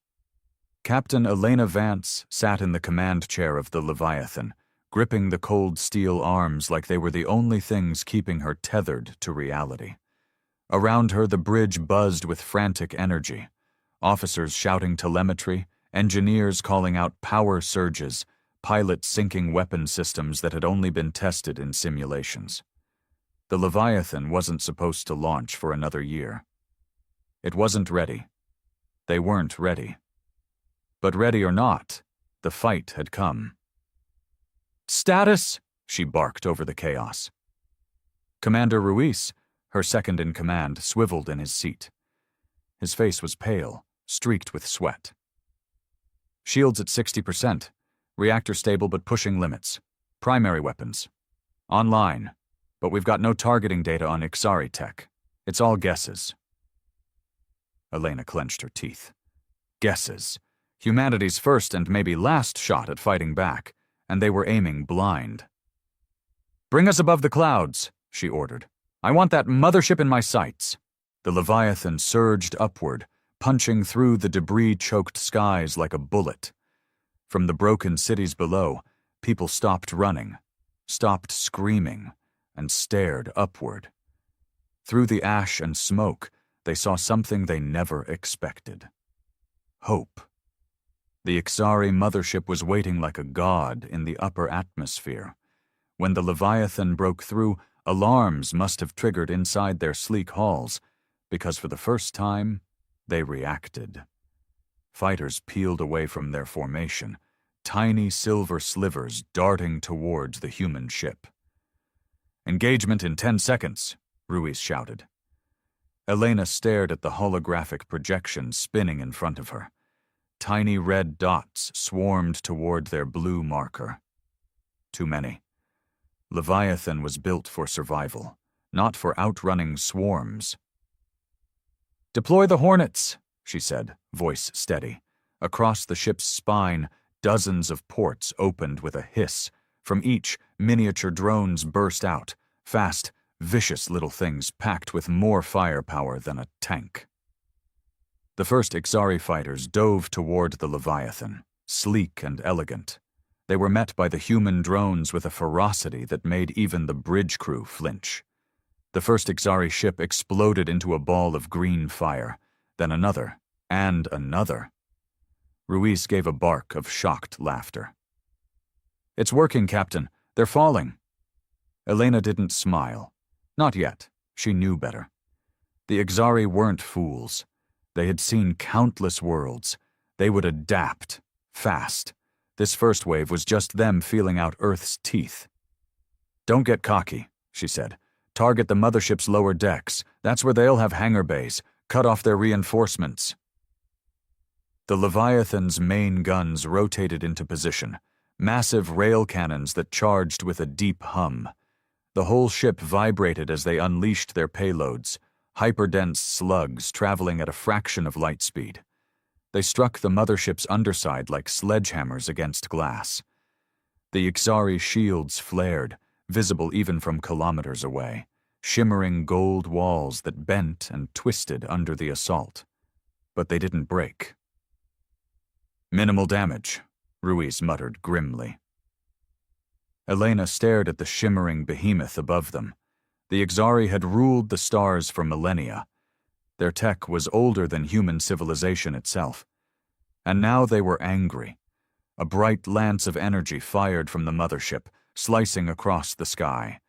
Captain Elena Vance sat in the command chair of the Leviathan, gripping the cold steel arms like they were the only things keeping her tethered to reality. Around her, the bridge buzzed with frantic energy. Officers shouting telemetry, engineers calling out power surges, pilots syncing weapon systems that had only been tested in simulations. The Leviathan wasn't supposed to launch for another year. It wasn't ready. They weren't ready. But ready or not, the fight had come. "Status!" she barked over the chaos. Commander Ruiz, her second-in-command, swiveled in his seat. His face was pale, streaked with sweat. "Shields at 60%. Reactor stable but pushing limits. Primary weapons. Online. But we've got no targeting data on Ixari tech. It's all guesses." Elena clenched her teeth. Guesses. Humanity's first and maybe last shot at fighting back, and they were aiming blind. "Bring us above the clouds," she ordered. "I want that mothership in my sights." The Leviathan surged upward, punching through the debris-choked skies like a bullet. From the broken cities below, people stopped running, stopped screaming, and stared upward. Through the ash and smoke, they saw something they never expected. Hope. The Ixari mothership was waiting like a god in the upper atmosphere. When the Leviathan broke through, alarms must have triggered inside their sleek halls, because for the first time, they reacted. Fighters peeled away from their formation, tiny silver slivers darting towards the human ship. "Engagement in 10 seconds, Ruiz shouted. Elena stared at the holographic projection spinning in front of her. Tiny red dots swarmed toward their blue marker. Too many. Leviathan was built for survival, not for outrunning swarms. "Deploy the Hornets," she said, voice steady. Across the ship's spine, dozens of ports opened with a hiss. From each, miniature drones burst out, fast, vicious little things packed with more firepower than a tank. The first Ixari fighters dove toward the Leviathan, sleek and elegant. They were met by the human drones with a ferocity that made even the bridge crew flinch. The first Ixari ship exploded into a ball of green fire, then another, and another. Ruiz gave a bark of shocked laughter. "It's working, Captain. They're falling." Elena didn't smile. Not yet. She knew better. The Ixari weren't fools. They had seen countless worlds. They would adapt, fast. This first wave was just them feeling out Earth's teeth. "Don't get cocky," she said. "Target the mothership's lower decks. That's where they'll have hangar bays. Cut off their reinforcements." The Leviathan's main guns rotated into position, massive rail cannons that charged with a deep hum. The whole ship vibrated as they unleashed their payloads, hyperdense slugs traveling at a fraction of light speed. They struck the mothership's underside like sledgehammers against glass. The Ixari shields flared, visible even from kilometers away, shimmering gold walls that bent and twisted under the assault. But they didn't break. "Minimal damage," Ruiz muttered grimly. Elena stared at the shimmering behemoth above them. The Ixari had ruled the stars for millennia. Their tech was older than human civilization itself. And now they were angry. A bright lance of energy fired from the mothership, slicing across the sky.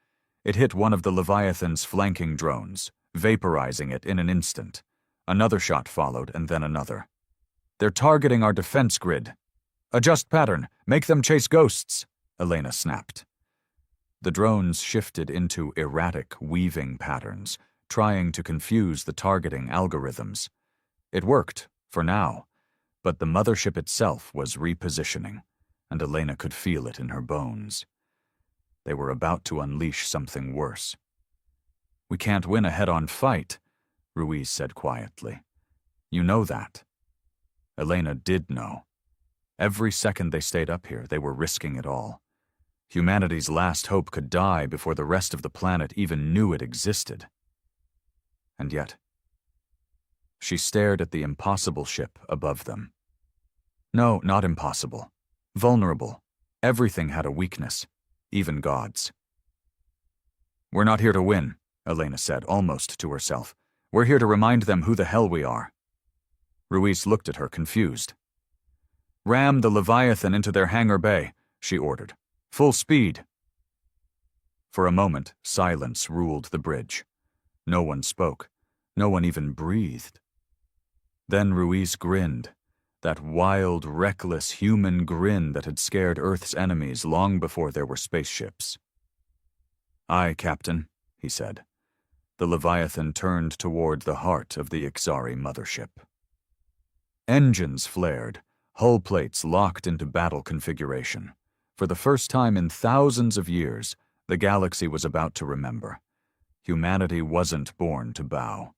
It hit one of the Leviathan's flanking drones, vaporizing it in an instant. Another shot followed, and then another. "They're targeting our defense grid." "Adjust pattern. Make them chase ghosts," Elena snapped. The drones shifted into erratic, weaving patterns, trying to confuse the targeting algorithms. It worked, for now, but the mothership itself was repositioning, and Elena could feel it in her bones. They were about to unleash something worse. We can't win a head-on fight, Ruiz said quietly. You know that. Elena did know. Every second they stayed up here, they were risking it all. Humanity's last hope could die before the rest of the planet even knew it existed. And yet, she stared at the impossible ship above them. No, not impossible. Vulnerable. Everything had a weakness, even gods. We're not here to win, Elena said, almost to herself. We're here to remind them who the hell we are. Ruiz looked at her, confused. Ram the Leviathan into their hangar bay, she ordered. Full speed. For a moment, silence ruled the bridge. No one spoke. No one even breathed. Then Ruiz grinned, that wild, reckless human grin that had scared Earth's enemies long before there were spaceships. Aye, Captain, he said. The Leviathan turned toward the heart of the Ixari mothership. Engines flared, hull plates locked into battle configuration. For the first time in thousands of years, the galaxy was about to remember. Humanity wasn't born to bow.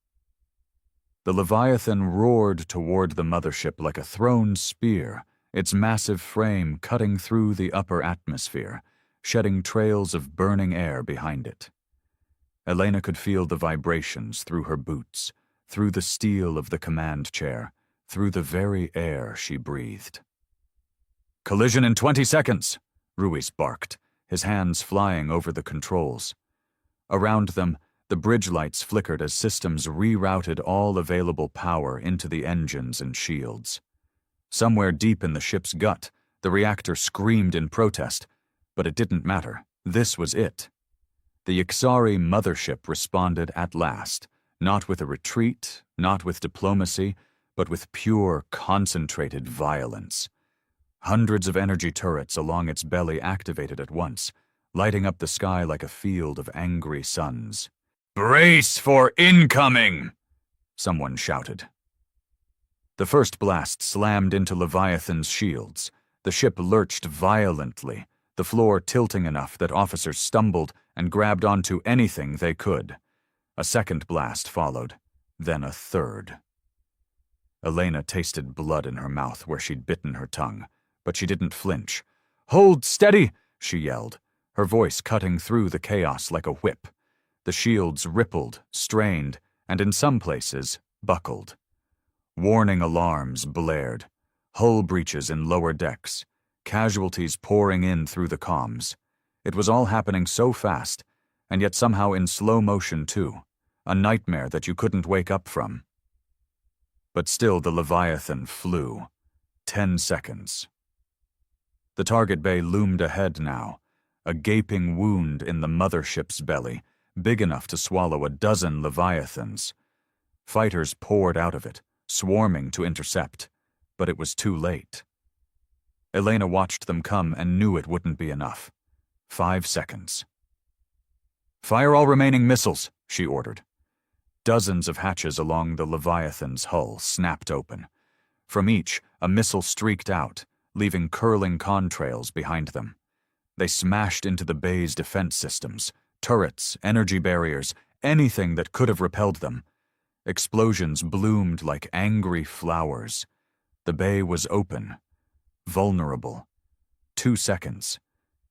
The Leviathan roared toward the mothership like a thrown spear, its massive frame cutting through the upper atmosphere, shedding trails of burning air behind it. Elena could feel the vibrations through her boots, through the steel of the command chair, through the very air she breathed. Collision in 20 seconds, Ruiz barked, his hands flying over the controls. Around them, the bridge lights flickered as systems rerouted all available power into the engines and shields. Somewhere deep in the ship's gut, the reactor screamed in protest, but it didn't matter. This was it. The Ixari mothership responded at last, not with a retreat, not with diplomacy, but with pure, concentrated violence. Hundreds of energy turrets along its belly activated at once, lighting up the sky like a field of angry suns. Brace for incoming! Someone shouted. The first blast slammed into Leviathan's shields. The ship lurched violently, the floor tilting enough that officers stumbled and grabbed onto anything they could. A second blast followed, then a third. Elena tasted blood in her mouth where she'd bitten her tongue, but she didn't flinch. Hold steady, she yelled, her voice cutting through the chaos like a whip. The shields rippled, strained, and in some places, buckled. Warning alarms blared, hull breaches in lower decks, casualties pouring in through the comms. It was all happening so fast, and yet somehow in slow motion too, a nightmare that you couldn't wake up from. But still the Leviathan flew. 10 seconds. The target bay loomed ahead now, a gaping wound in the mothership's belly, big enough to swallow a dozen Leviathans. Fighters poured out of it, swarming to intercept, but it was too late. Elena watched them come and knew it wouldn't be enough. 5 seconds. Fire all remaining missiles, she ordered. Dozens of hatches along the Leviathan's hull snapped open. From each, a missile streaked out, leaving curling contrails behind them. They smashed into the bay's defense systems, turrets, energy barriers, anything that could have repelled them. Explosions bloomed like angry flowers. The bay was open, vulnerable. 2 seconds.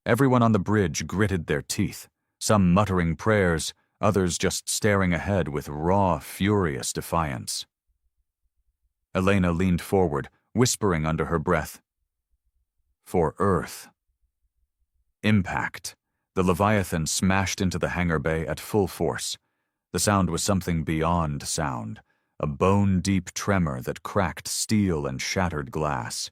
Everyone on the bridge gritted their teeth, some muttering prayers, others just staring ahead with raw, furious defiance. Elena leaned forward, whispering under her breath. For Earth. Impact. The Leviathan smashed into the hangar bay at full force. The sound was something beyond sound, a bone-deep tremor that cracked steel and shattered glass.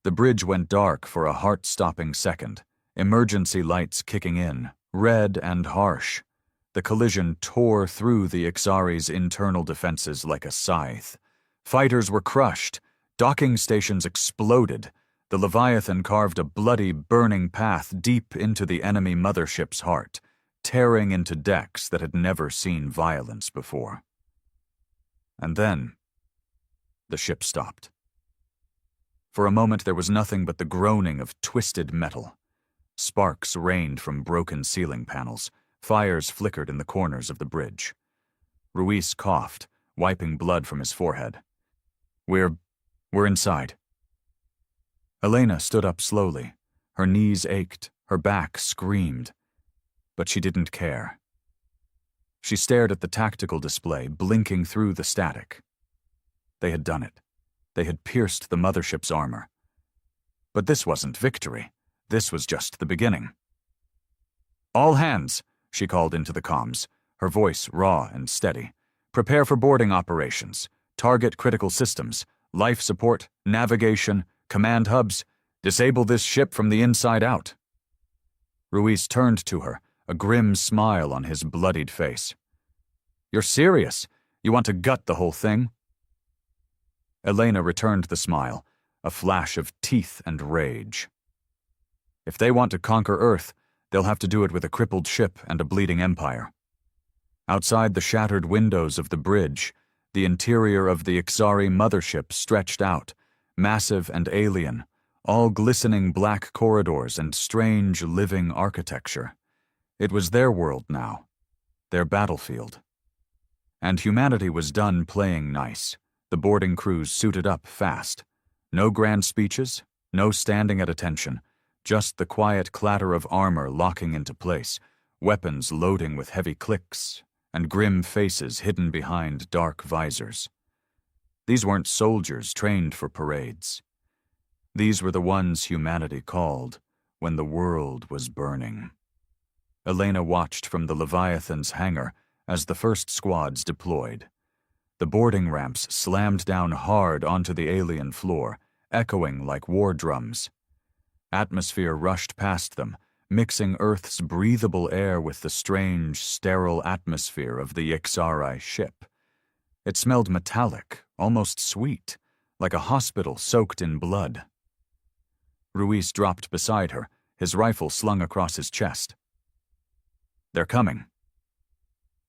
The bridge went dark for a heart-stopping second, emergency lights kicking in, red and harsh. The collision tore through the Ixari's internal defenses like a scythe. Fighters were crushed, docking stations exploded. The Leviathan carved a bloody, burning path deep into the enemy mothership's heart, tearing into decks that had never seen violence before. And then, the ship stopped. For a moment there was nothing but the groaning of twisted metal. Sparks rained from broken ceiling panels, Fires flickered in the corners of the bridge. Ruiz coughed, wiping blood from his forehead. We're inside. Elena stood up slowly. Her knees ached, her back screamed. But she didn't care. She stared at the tactical display, blinking through the static. They had done it. They had pierced the mothership's armor. But this wasn't victory. This was just the beginning. All hands, she called into the comms, her voice raw and steady. Prepare for boarding operations. Target critical systems. Life support, navigation, command hubs. Disable this ship from the inside out. Ruiz turned to her, a grim smile on his bloodied face. You're serious? You want to gut the whole thing? Elena returned the smile, a flash of teeth and rage. If they want to conquer Earth, they'll have to do it with a crippled ship and a bleeding empire. Outside the shattered windows of the bridge, the interior of the Ixari mothership stretched out, massive and alien, all glistening black corridors and strange living architecture. It was their world now, their battlefield. And humanity was done playing nice. The boarding crews suited up fast. No grand speeches, no standing at attention, just the quiet clatter of armor locking into place, weapons loading with heavy clicks, and grim faces hidden behind dark visors. These weren't soldiers trained for parades. These were the ones humanity called when the world was burning. Elena watched from the Leviathan's hangar as the first squads deployed. The boarding ramps slammed down hard onto the alien floor, echoing like war drums. Atmosphere rushed past them, mixing Earth's breathable air with the strange, sterile atmosphere of the Ixari ship. It smelled metallic, almost sweet, like a hospital soaked in blood. Ruiz dropped beside her, his rifle slung across his chest. They're coming.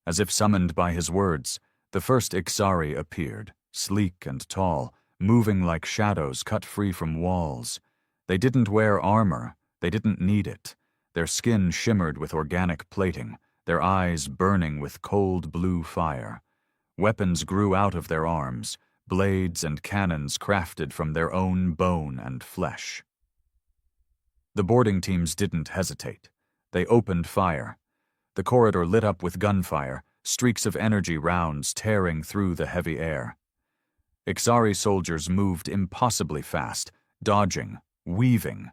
As if summoned by his words, the first Ixari appeared, sleek and tall, moving like shadows cut free from walls. They didn't wear armor, they didn't need it. Their skin shimmered with organic plating, their eyes burning with cold blue fire. Weapons grew out of their arms, blades and cannons crafted from their own bone and flesh. The boarding teams didn't hesitate. They opened fire. The corridor lit up with gunfire, streaks of energy rounds tearing through the heavy air. Ixari soldiers moved impossibly fast, dodging, weaving.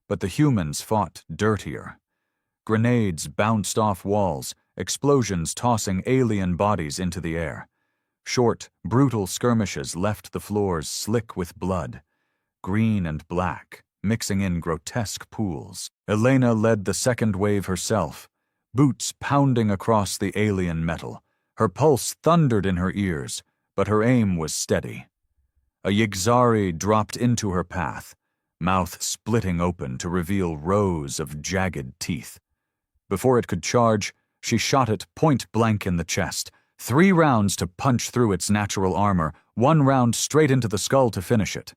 But the humans fought dirtier. Grenades bounced off walls, explosions tossing alien bodies into the air. Short, brutal skirmishes left the floors slick with blood, green and black, mixing in grotesque pools. Elena led the second wave herself, boots pounding across the alien metal. Her pulse thundered in her ears, but her aim was steady. A Yigzari dropped into her path, mouth splitting open to reveal rows of jagged teeth. Before it could charge, she shot it point blank in the chest, 3 rounds to punch through its natural armor, 1 round straight into the skull to finish it.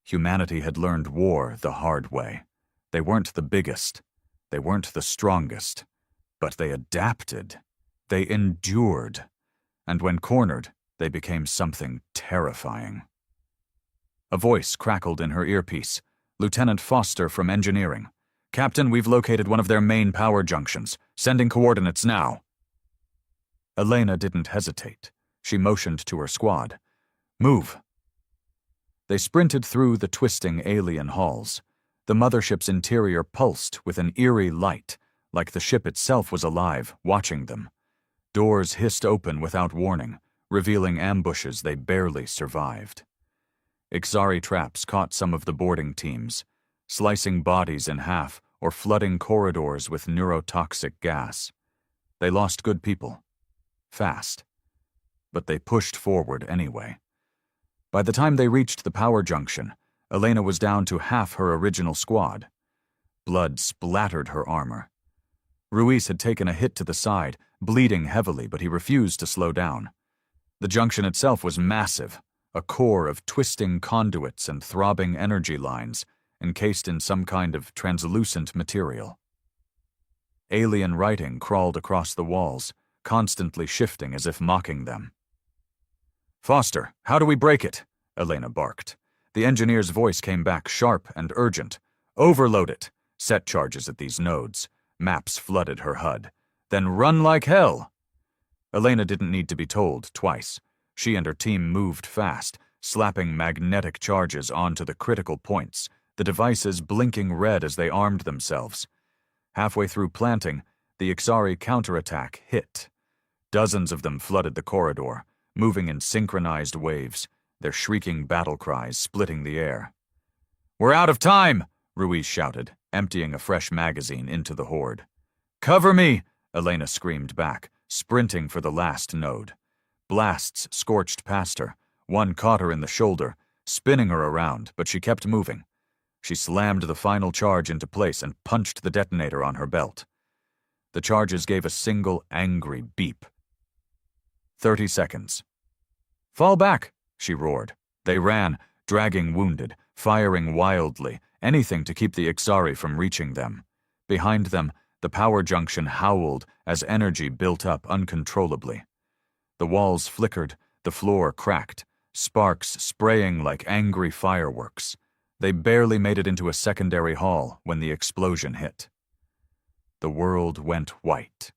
Humanity had learned war the hard way. They weren't the biggest. They weren't the strongest. But they adapted. They endured. And when cornered, they became something terrifying. A voice crackled in her earpiece. Lieutenant Foster from Engineering. Captain, we've located one of their main power junctions. Sending coordinates now. Elena didn't hesitate. She motioned to her squad. Move. They sprinted through the twisting alien halls. The mothership's interior pulsed with an eerie light, like the ship itself was alive, watching them. Doors hissed open without warning, revealing ambushes they barely survived. Ixari traps caught some of the boarding teams, slicing bodies in half or flooding corridors with neurotoxic gas. They lost good people. Fast. But they pushed forward anyway. By the time they reached the power junction, Elena was down to half her original squad. Blood splattered her armor. Ruiz had taken a hit to the side, bleeding heavily, but he refused to slow down. The junction itself was massive, a core of twisting conduits and throbbing energy lines, encased in some kind of translucent material. Alien writing crawled across the walls, constantly shifting as if mocking them. "Foster, how do we break it?" Elena barked. The engineer's voice came back sharp and urgent. "Overload it. Set charges at these nodes." Maps flooded her HUD. "Then run like hell." Elena didn't need to be told twice. She and her team moved fast, slapping magnetic charges onto the critical points, the devices blinking red as they armed themselves. Halfway through planting, the Ixari counterattack hit. Dozens of them flooded the corridor, moving in synchronized waves, their shrieking battle cries splitting the air. "We're out of time!" Ruiz shouted, emptying a fresh magazine into the horde. "Cover me!" Elena screamed back, sprinting for the last node. Blasts scorched past her. One caught her in the shoulder, spinning her around, but she kept moving. She slammed the final charge into place and punched the detonator on her belt. The charges gave a single angry beep. 30 seconds. "Fall back!" she roared. They ran, dragging wounded, firing wildly, anything to keep the Ixari from reaching them. Behind them, the power junction howled as energy built up uncontrollably. The walls flickered, the floor cracked, sparks spraying like angry fireworks. They barely made it into a secondary hall when the explosion hit. The world went white.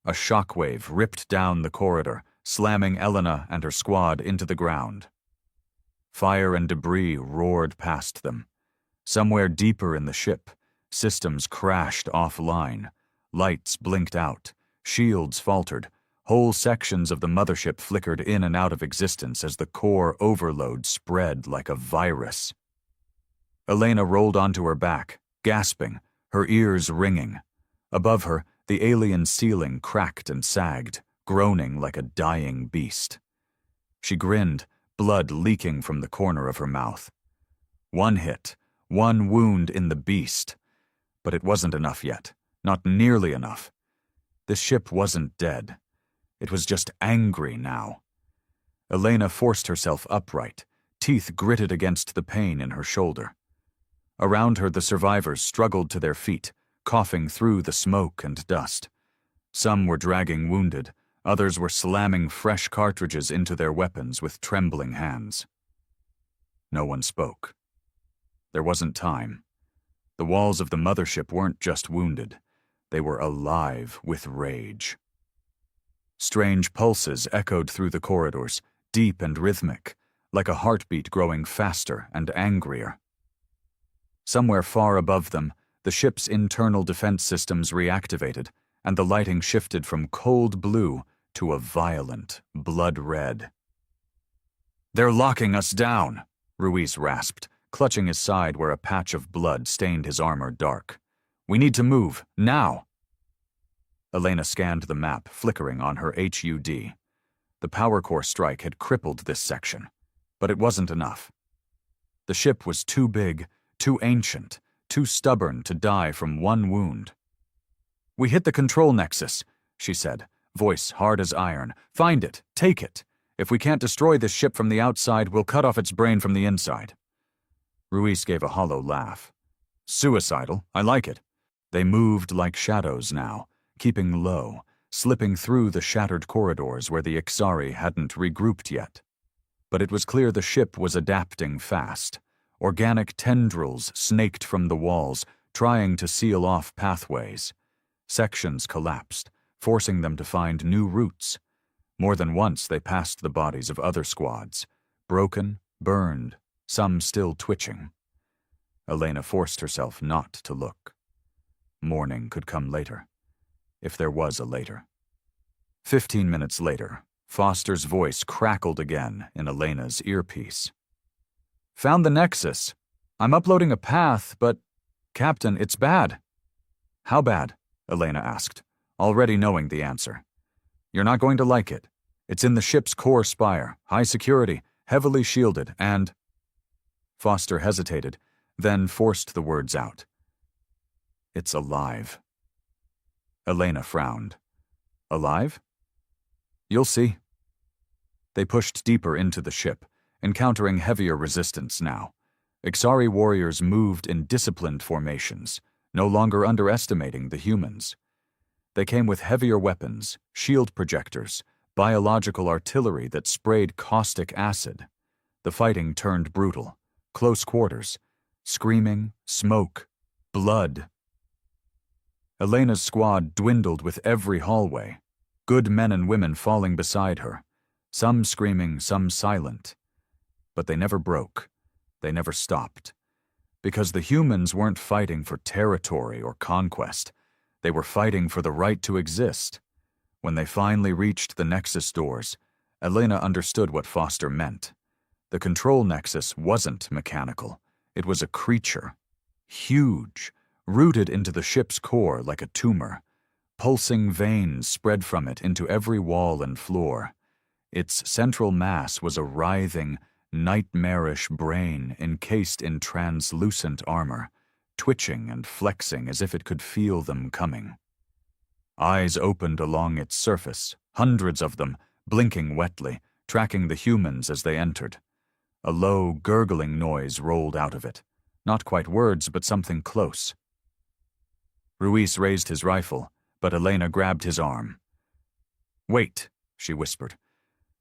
A shockwave ripped down the corridor, slamming Elena and her squad into the ground. Fire and debris roared past them. Somewhere deeper in the ship, systems crashed offline. Lights blinked out. Shields faltered. Whole sections of the mothership flickered in and out of existence as the core overload spread like a virus. Elena rolled onto her back, gasping, her ears ringing. Above her, the alien ceiling cracked and sagged, groaning like a dying beast. She grinned, blood leaking from the corner of her mouth. One hit, one wound in the beast. But it wasn't enough yet, not nearly enough. This ship wasn't dead. It was just angry now. Elena forced herself upright, teeth gritted against the pain in her shoulder. Around her, the survivors struggled to their feet, coughing through the smoke and dust. Some were dragging wounded, others were slamming fresh cartridges into their weapons with trembling hands. No one spoke. There wasn't time. The walls of the mothership weren't just wounded. They were alive with rage. Strange pulses echoed through the corridors, deep and rhythmic, like a heartbeat growing faster and angrier. Somewhere far above them, the ship's internal defense systems reactivated, and the lighting shifted from cold blue to a violent blood red. "They're locking us down," Ruiz rasped, clutching his side where a patch of blood stained his armor dark. "We need to move, now." Elena scanned the map, flickering on her HUD. The power core strike had crippled this section, but it wasn't enough. The ship was too big, too ancient, too stubborn to die from one wound. "We hit the control nexus," she said, voice hard as iron. "Find it, take it. If we can't destroy this ship from the outside, we'll cut off its brain from the inside." Ruiz gave a hollow laugh. "Suicidal, I like it." They moved like shadows now, keeping low, slipping through the shattered corridors where the Ixari hadn't regrouped yet. But it was clear the ship was adapting fast. Organic tendrils snaked from the walls, trying to seal off pathways. Sections collapsed, forcing them to find new routes. More than once they passed the bodies of other squads, broken, burned, some still twitching. Elena forced herself not to look. Morning could come later, if there was a later. 15 minutes later, Foster's voice crackled again in Elena's earpiece. "Found the nexus. I'm uploading a path, but, Captain, it's bad." "How bad?" Elena asked, already knowing the answer. "You're not going to like it. It's in the ship's core spire, high security, heavily shielded, and—" Foster hesitated, then forced the words out. "It's alive." Elena frowned. "Alive?" "You'll see." They pushed deeper into the ship, encountering heavier resistance now. Ixari warriors moved in disciplined formations, no longer underestimating the humans. They came with heavier weapons, shield projectors, biological artillery that sprayed caustic acid. The fighting turned brutal. Close quarters. Screaming, smoke, blood. Elena's squad dwindled with every hallway. Good men and women falling beside her. Some screaming, some silent. But they never broke. They never stopped. Because the humans weren't fighting for territory or conquest. They were fighting for the right to exist. When they finally reached the Nexus doors, Elena understood what Foster meant. The control Nexus wasn't mechanical. It was a creature. Huge, rooted into the ship's core like a tumor. Pulsing veins spread from it into every wall and floor. Its central mass was a writhing, nightmarish brain encased in translucent armor, twitching and flexing as if it could feel them coming. Eyes opened along its surface, hundreds of them, blinking wetly, tracking the humans as they entered. A low, gurgling noise rolled out of it. Not quite words, but something close. Ruiz raised his rifle, but Elena grabbed his arm. "Wait," she whispered.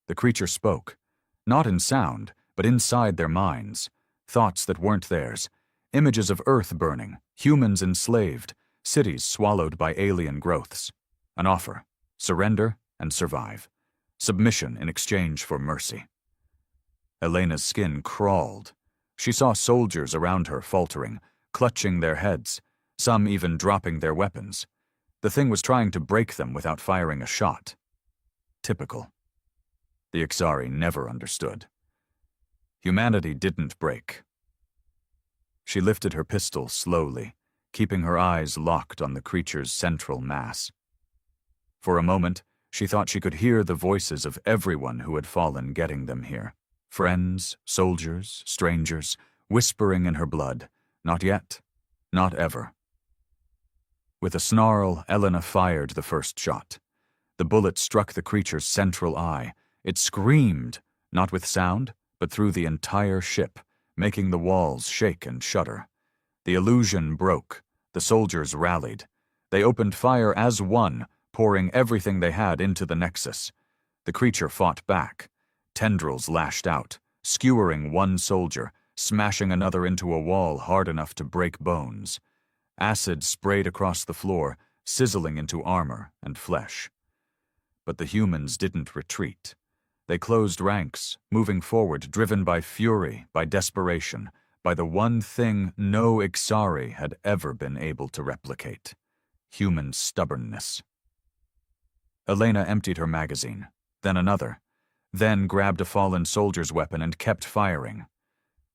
The creature spoke. Not in sound, but inside their minds. Thoughts that weren't theirs. Images of Earth burning, humans enslaved, cities swallowed by alien growths. An offer: surrender and survive. Submission in exchange for mercy. Elena's skin crawled. She saw soldiers around her faltering, clutching their heads, some even dropping their weapons. The thing was trying to break them without firing a shot. Typical. The Ixari never understood. Humanity didn't break. She lifted her pistol slowly, keeping her eyes locked on the creature's central mass. For a moment, she thought she could hear the voices of everyone who had fallen getting them here. Friends, soldiers, strangers, whispering in her blood, "Not yet, not ever." With a snarl, Elena fired the first shot. The bullet struck the creature's central eye. It screamed, not with sound, but through the entire ship, making the walls shake and shudder. The illusion broke. The soldiers rallied. They opened fire as one, pouring everything they had into the Nexus. The creature fought back. Tendrils lashed out, skewering one soldier, smashing another into a wall hard enough to break bones. Acid sprayed across the floor, sizzling into armor and flesh. But the humans didn't retreat. They closed ranks, moving forward, driven by fury, by desperation, by the one thing no Ixari had ever been able to replicate: human stubbornness. Elena emptied her magazine, then another, then grabbed a fallen soldier's weapon and kept firing.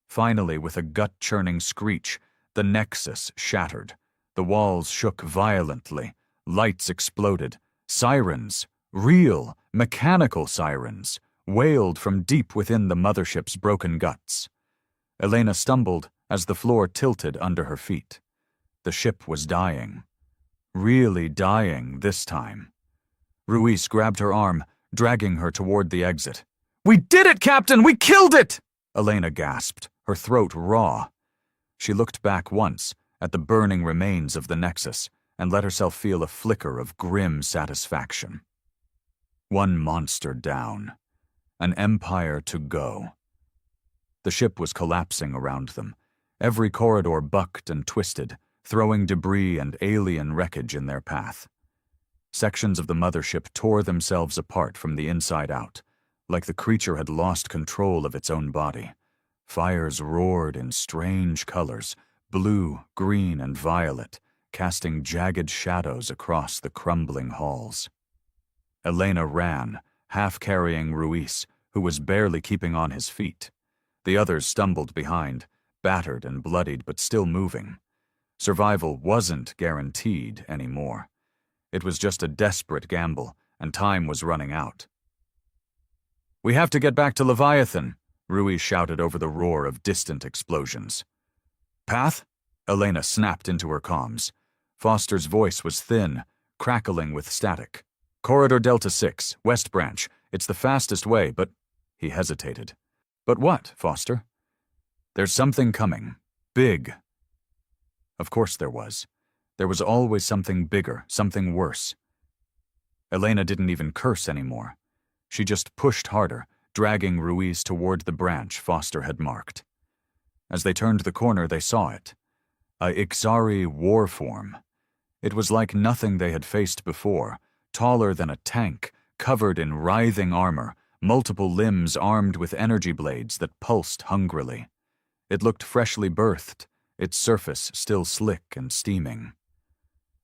Finally, with a gut-churning screech, the Nexus shattered. The walls shook violently. Lights exploded. Sirens, real, mechanical sirens, wailed from deep within the mothership's broken guts. Elena stumbled as the floor tilted under her feet. The ship was dying. Really dying this time. Ruiz grabbed her arm, dragging her toward the exit. "We did it, Captain! We killed it!" Elena gasped, her throat raw. She looked back once at the burning remains of the Nexus and let herself feel a flicker of grim satisfaction. One monster down. An empire to go. The ship was collapsing around them. Every corridor bucked and twisted, throwing debris and alien wreckage in their path. Sections of the mothership tore themselves apart from the inside out, like the creature had lost control of its own body. Fires roared in strange colors, blue, green, and violet, casting jagged shadows across the crumbling halls. Elena ran, half-carrying Ruiz, who was barely keeping on his feet. The others stumbled behind, battered and bloodied but still moving. Survival wasn't guaranteed anymore. It was just a desperate gamble, and time was running out. "We have to get back to Leviathan," Ruiz shouted over the roar of distant explosions. "Path?" Elena snapped into her comms. Foster's voice was thin, crackling with static. "Corridor Delta 6, West Branch. It's the fastest way, but—" He hesitated. "But what, Foster?" "There's something coming. Big." Of course there was. There was always something bigger, something worse. Elena didn't even curse anymore. She just pushed harder, dragging Ruiz toward the branch Foster had marked. As they turned the corner, they saw it. A Ixari war form. It was like nothing they had faced before, taller than a tank, covered in writhing armor, multiple limbs armed with energy blades that pulsed hungrily. It looked freshly birthed, its surface still slick and steaming.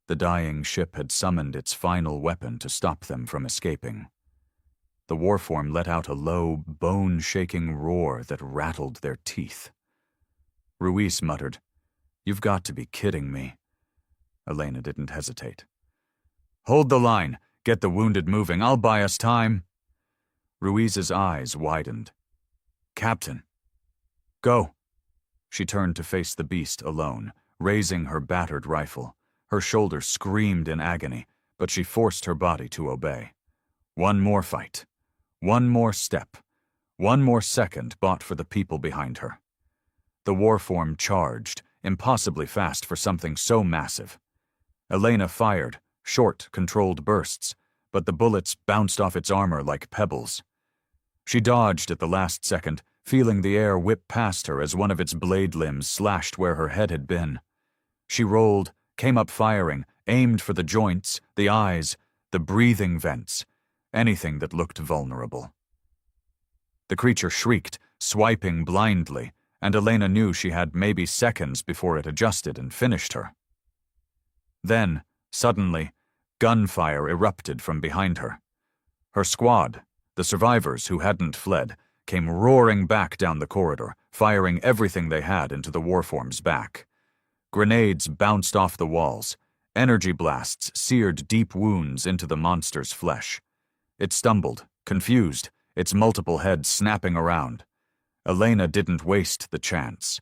The dying ship had summoned its final weapon to stop them from escaping. The warform let out a low, bone-shaking roar that rattled their teeth. Ruiz muttered, "You've got to be kidding me." Elena didn't hesitate. "Hold the line. Get the wounded moving. I'll buy us time." Ruiz's eyes widened. "Captain." "Go." She turned to face the beast alone, raising her battered rifle. Her shoulder screamed in agony, but she forced her body to obey. One more fight. One more step. One more second bought for the people behind her. The warform charged, impossibly fast for something so massive. Elena fired, short, controlled bursts, but the bullets bounced off its armor like pebbles. She dodged at the last second, feeling the air whip past her as one of its blade limbs slashed where her head had been. She rolled, came up firing, aimed for the joints, the eyes, the breathing vents, anything that looked vulnerable. The creature shrieked, swiping blindly, and Elena knew she had maybe seconds before it adjusted and finished her. Then, suddenly, gunfire erupted from behind her. Her squad, the survivors who hadn't fled, came roaring back down the corridor, firing everything they had into the warform's back. Grenades bounced off the walls. Energy blasts seared deep wounds into the monster's flesh. It stumbled, confused, its multiple heads snapping around. Elena didn't waste the chance.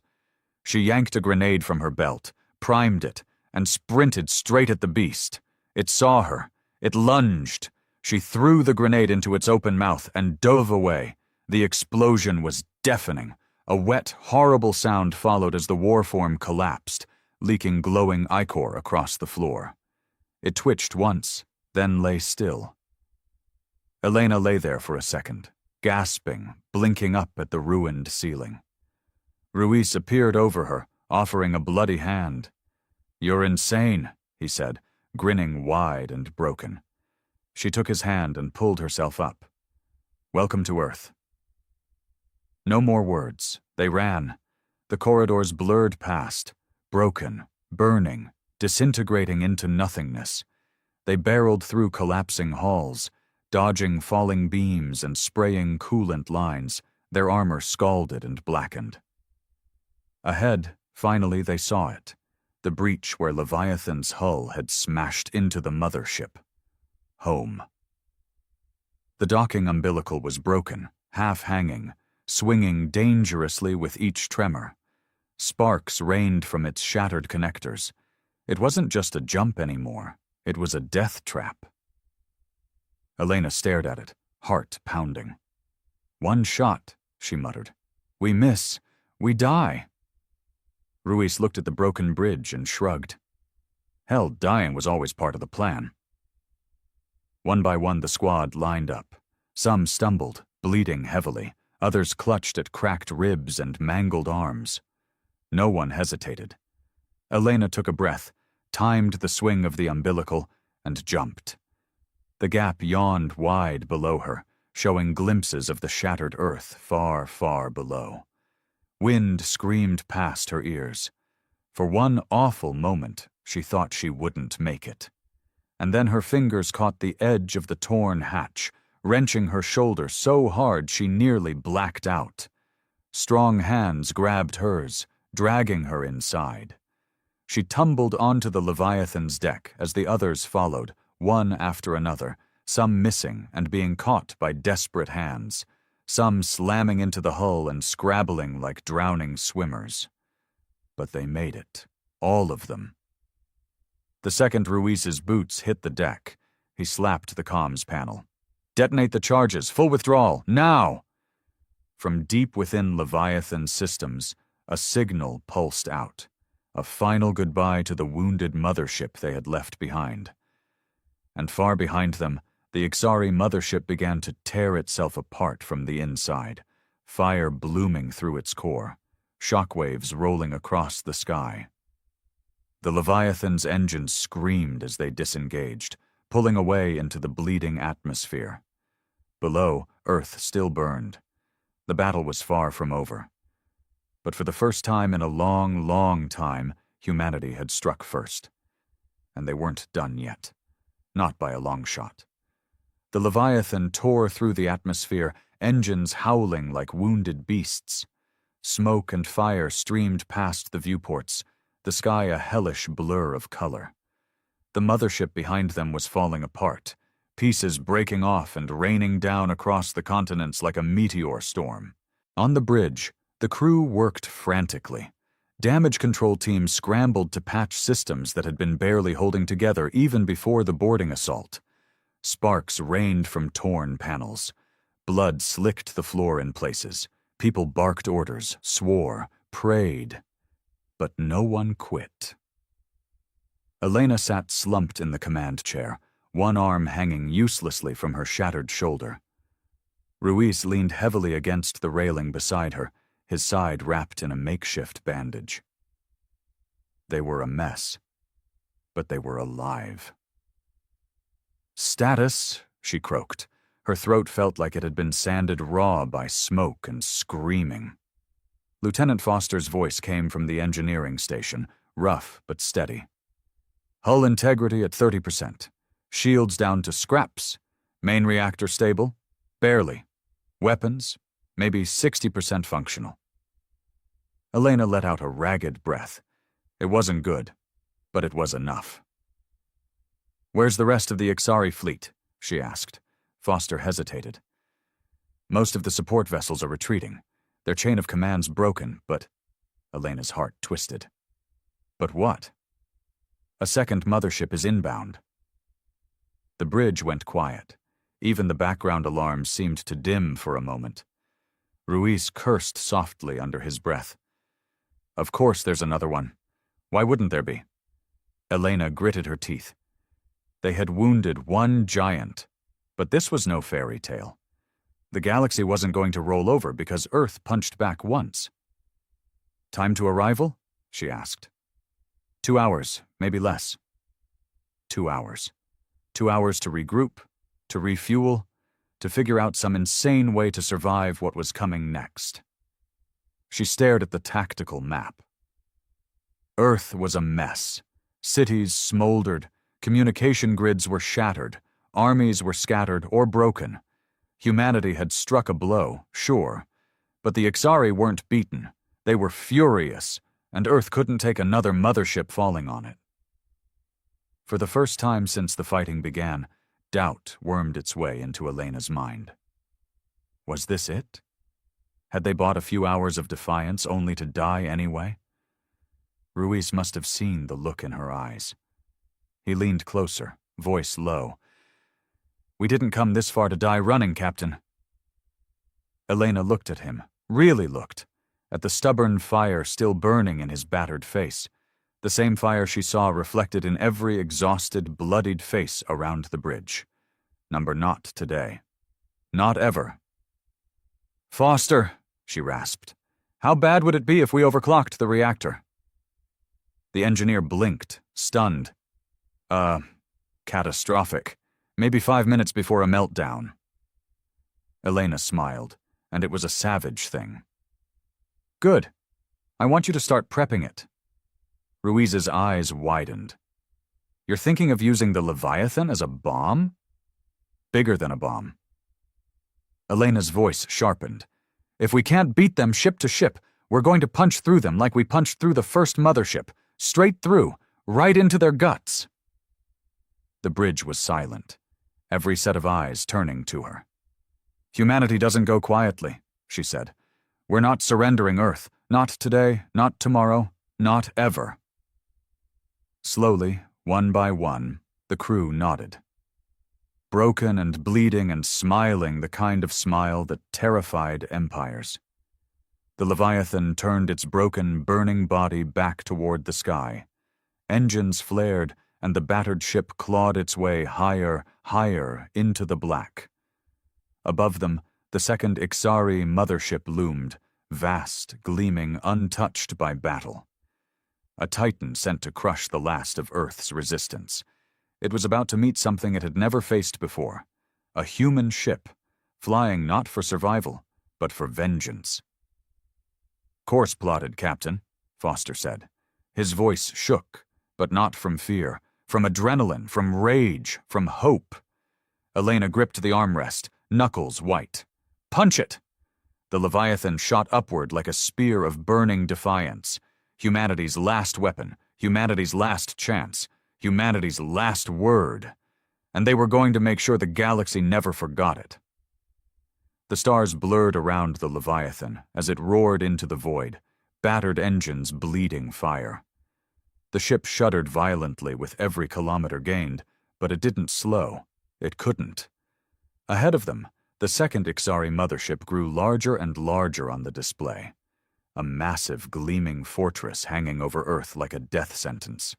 She yanked a grenade from her belt, primed it, and sprinted straight at the beast. It saw her. It lunged. She threw the grenade into its open mouth and dove away. The explosion was deafening. A wet, horrible sound followed as the warform collapsed, leaking glowing ichor across the floor. It twitched once, then lay still. Elena lay there for a second, gasping, blinking up at the ruined ceiling. Ruiz appeared over her, offering a bloody hand. "You're insane," he said, grinning wide and broken. She took his hand and pulled herself up. "Welcome to Earth." No more words. They ran. The corridors blurred past, broken, burning, disintegrating into nothingness. They barreled through collapsing halls, dodging falling beams and spraying coolant lines, their armor scalded and blackened. Ahead, finally they saw it, the breach where Leviathan's hull had smashed into the mothership. Home. The docking umbilical was broken, half-hanging, swinging dangerously with each tremor. Sparks rained from its shattered connectors. It wasn't just a jump anymore, it was a death trap. Elena stared at it, heart pounding. "One shot," she muttered. "We miss. We die." Ruiz looked at the broken bridge and shrugged. Hell, dying was always part of the plan. One by one the squad lined up. Some stumbled, bleeding heavily. Others clutched at cracked ribs and mangled arms. No one hesitated. Elena took a breath, timed the swing of the umbilical, and jumped. The gap yawned wide below her, showing glimpses of the shattered earth far, far below. Wind screamed past her ears. For one awful moment, she thought she wouldn't make it. And then her fingers caught the edge of the torn hatch, wrenching her shoulder so hard she nearly blacked out. Strong hands grabbed hers, dragging her inside. She tumbled onto the Leviathan's deck as the others followed, one after another, some missing and being caught by desperate hands, some slamming into the hull and scrabbling like drowning swimmers. But they made it, all of them. The second Ruiz's boots hit the deck, he slapped the comms panel. "Detonate the charges, full withdrawal, now!" From deep within Leviathan's systems, a signal pulsed out, a final goodbye to the wounded mothership they had left behind. And far behind them, The Ixari mothership began to tear itself apart from the inside, fire blooming through its core, shockwaves rolling across the sky. The Leviathan's engines screamed as they disengaged, pulling away into the bleeding atmosphere. Below, Earth still burned. The battle was far from over. But for the first time in a long, long time, humanity had struck first. And they weren't done yet. Not by a long shot. The Leviathan tore through the atmosphere, engines howling like wounded beasts. Smoke and fire streamed past the viewports, the sky a hellish blur of color. The mothership behind them was falling apart, pieces breaking off and raining down across the continents like a meteor storm. On the bridge, the crew worked frantically. Damage control teams scrambled to patch systems that had been barely holding together even before the boarding assault. Sparks rained from torn panels. Blood slicked the floor in places. People barked orders, swore, prayed. But no one quit. Elena sat slumped in the command chair, one arm hanging uselessly from her shattered shoulder. Ruiz leaned heavily against the railing beside her, his side wrapped in a makeshift bandage. They were a mess, but they were alive. "Status," she croaked. Her throat felt like it had been sanded raw by smoke and screaming. Lieutenant Foster's voice came from the engineering station, rough but steady. "Hull integrity at 30%. Shields down to scraps. Main reactor stable? Barely. Weapons? Maybe 60% functional." Elena let out a ragged breath. It wasn't good, but it was enough. "Where's the rest of the Ixari fleet?" she asked. Foster hesitated. "Most of the support vessels are retreating. Their chain of command's broken, but..." Elena's heart twisted. "But what?" "A second mothership is inbound." The bridge went quiet. Even the background alarms seemed to dim for a moment. Ruiz cursed softly under his breath. "Of course there's another one. Why wouldn't there be?" Elena gritted her teeth. They had wounded one giant, but this was no fairy tale. The galaxy wasn't going to roll over because Earth punched back once. "Time to arrival?" she asked. 2 hours, maybe less. 2 hours. 2 hours to regroup, to refuel, to figure out some insane way to survive what was coming next. She stared at the tactical map. Earth was a mess. Cities smoldered, communication grids were shattered, armies were scattered or broken. Humanity had struck a blow, sure, but the Ixari weren't beaten. They were furious, and Earth couldn't take another mothership falling on it. For the first time since the fighting began, doubt wormed its way into Elena's mind. Was this it? Had they bought a few hours of defiance only to die anyway? Ruiz must have seen the look in her eyes. He leaned closer, voice low. "We didn't come this far to die running, Captain." Elena looked at him, really looked, at the stubborn fire still burning in his battered face, the same fire she saw reflected in every exhausted, bloodied face around the bridge. Not today. Not ever. "Foster," she rasped, "how bad would it be if we overclocked the reactor?" The engineer blinked, stunned. Catastrophic. Maybe 5 minutes before a meltdown." Elena smiled, and it was a savage thing. "Good. I want you to start prepping it." Ruiz's eyes widened. "You're thinking of using the Leviathan as a bomb?" "Bigger than a bomb." Elena's voice sharpened. "If we can't beat them ship to ship, we're going to punch through them like we punched through the first mothership, straight through, right into their guts." The bridge was silent, every set of eyes turning to her. "Humanity doesn't go quietly," she said. "We're not surrendering Earth. Not today, not tomorrow, not ever." Slowly, one by one, the crew nodded. Broken and bleeding and smiling the kind of smile that terrified empires. The Leviathan turned its broken, burning body back toward the sky. Engines flared, and the battered ship clawed its way higher, higher into the black. Above them, the second Ixari mothership loomed, vast, gleaming, untouched by battle. A titan sent to crush the last of Earth's resistance. It was about to meet something it had never faced before, a human ship, flying not for survival, but for vengeance. "Course plotted, Captain," Foster said. His voice shook, but not from fear, from adrenaline, from rage, from hope. Elena gripped the armrest, knuckles white. "Punch it!" The Leviathan shot upward like a spear of burning defiance. Humanity's last weapon, humanity's last chance, humanity's last word. And they were going to make sure the galaxy never forgot it. The stars blurred around the Leviathan as it roared into the void, battered engines bleeding fire. The ship shuddered violently with every kilometer gained, but it didn't slow. It couldn't. Ahead of them, the second Ixari mothership grew larger and larger on the display. A massive, gleaming fortress hanging over Earth like a death sentence.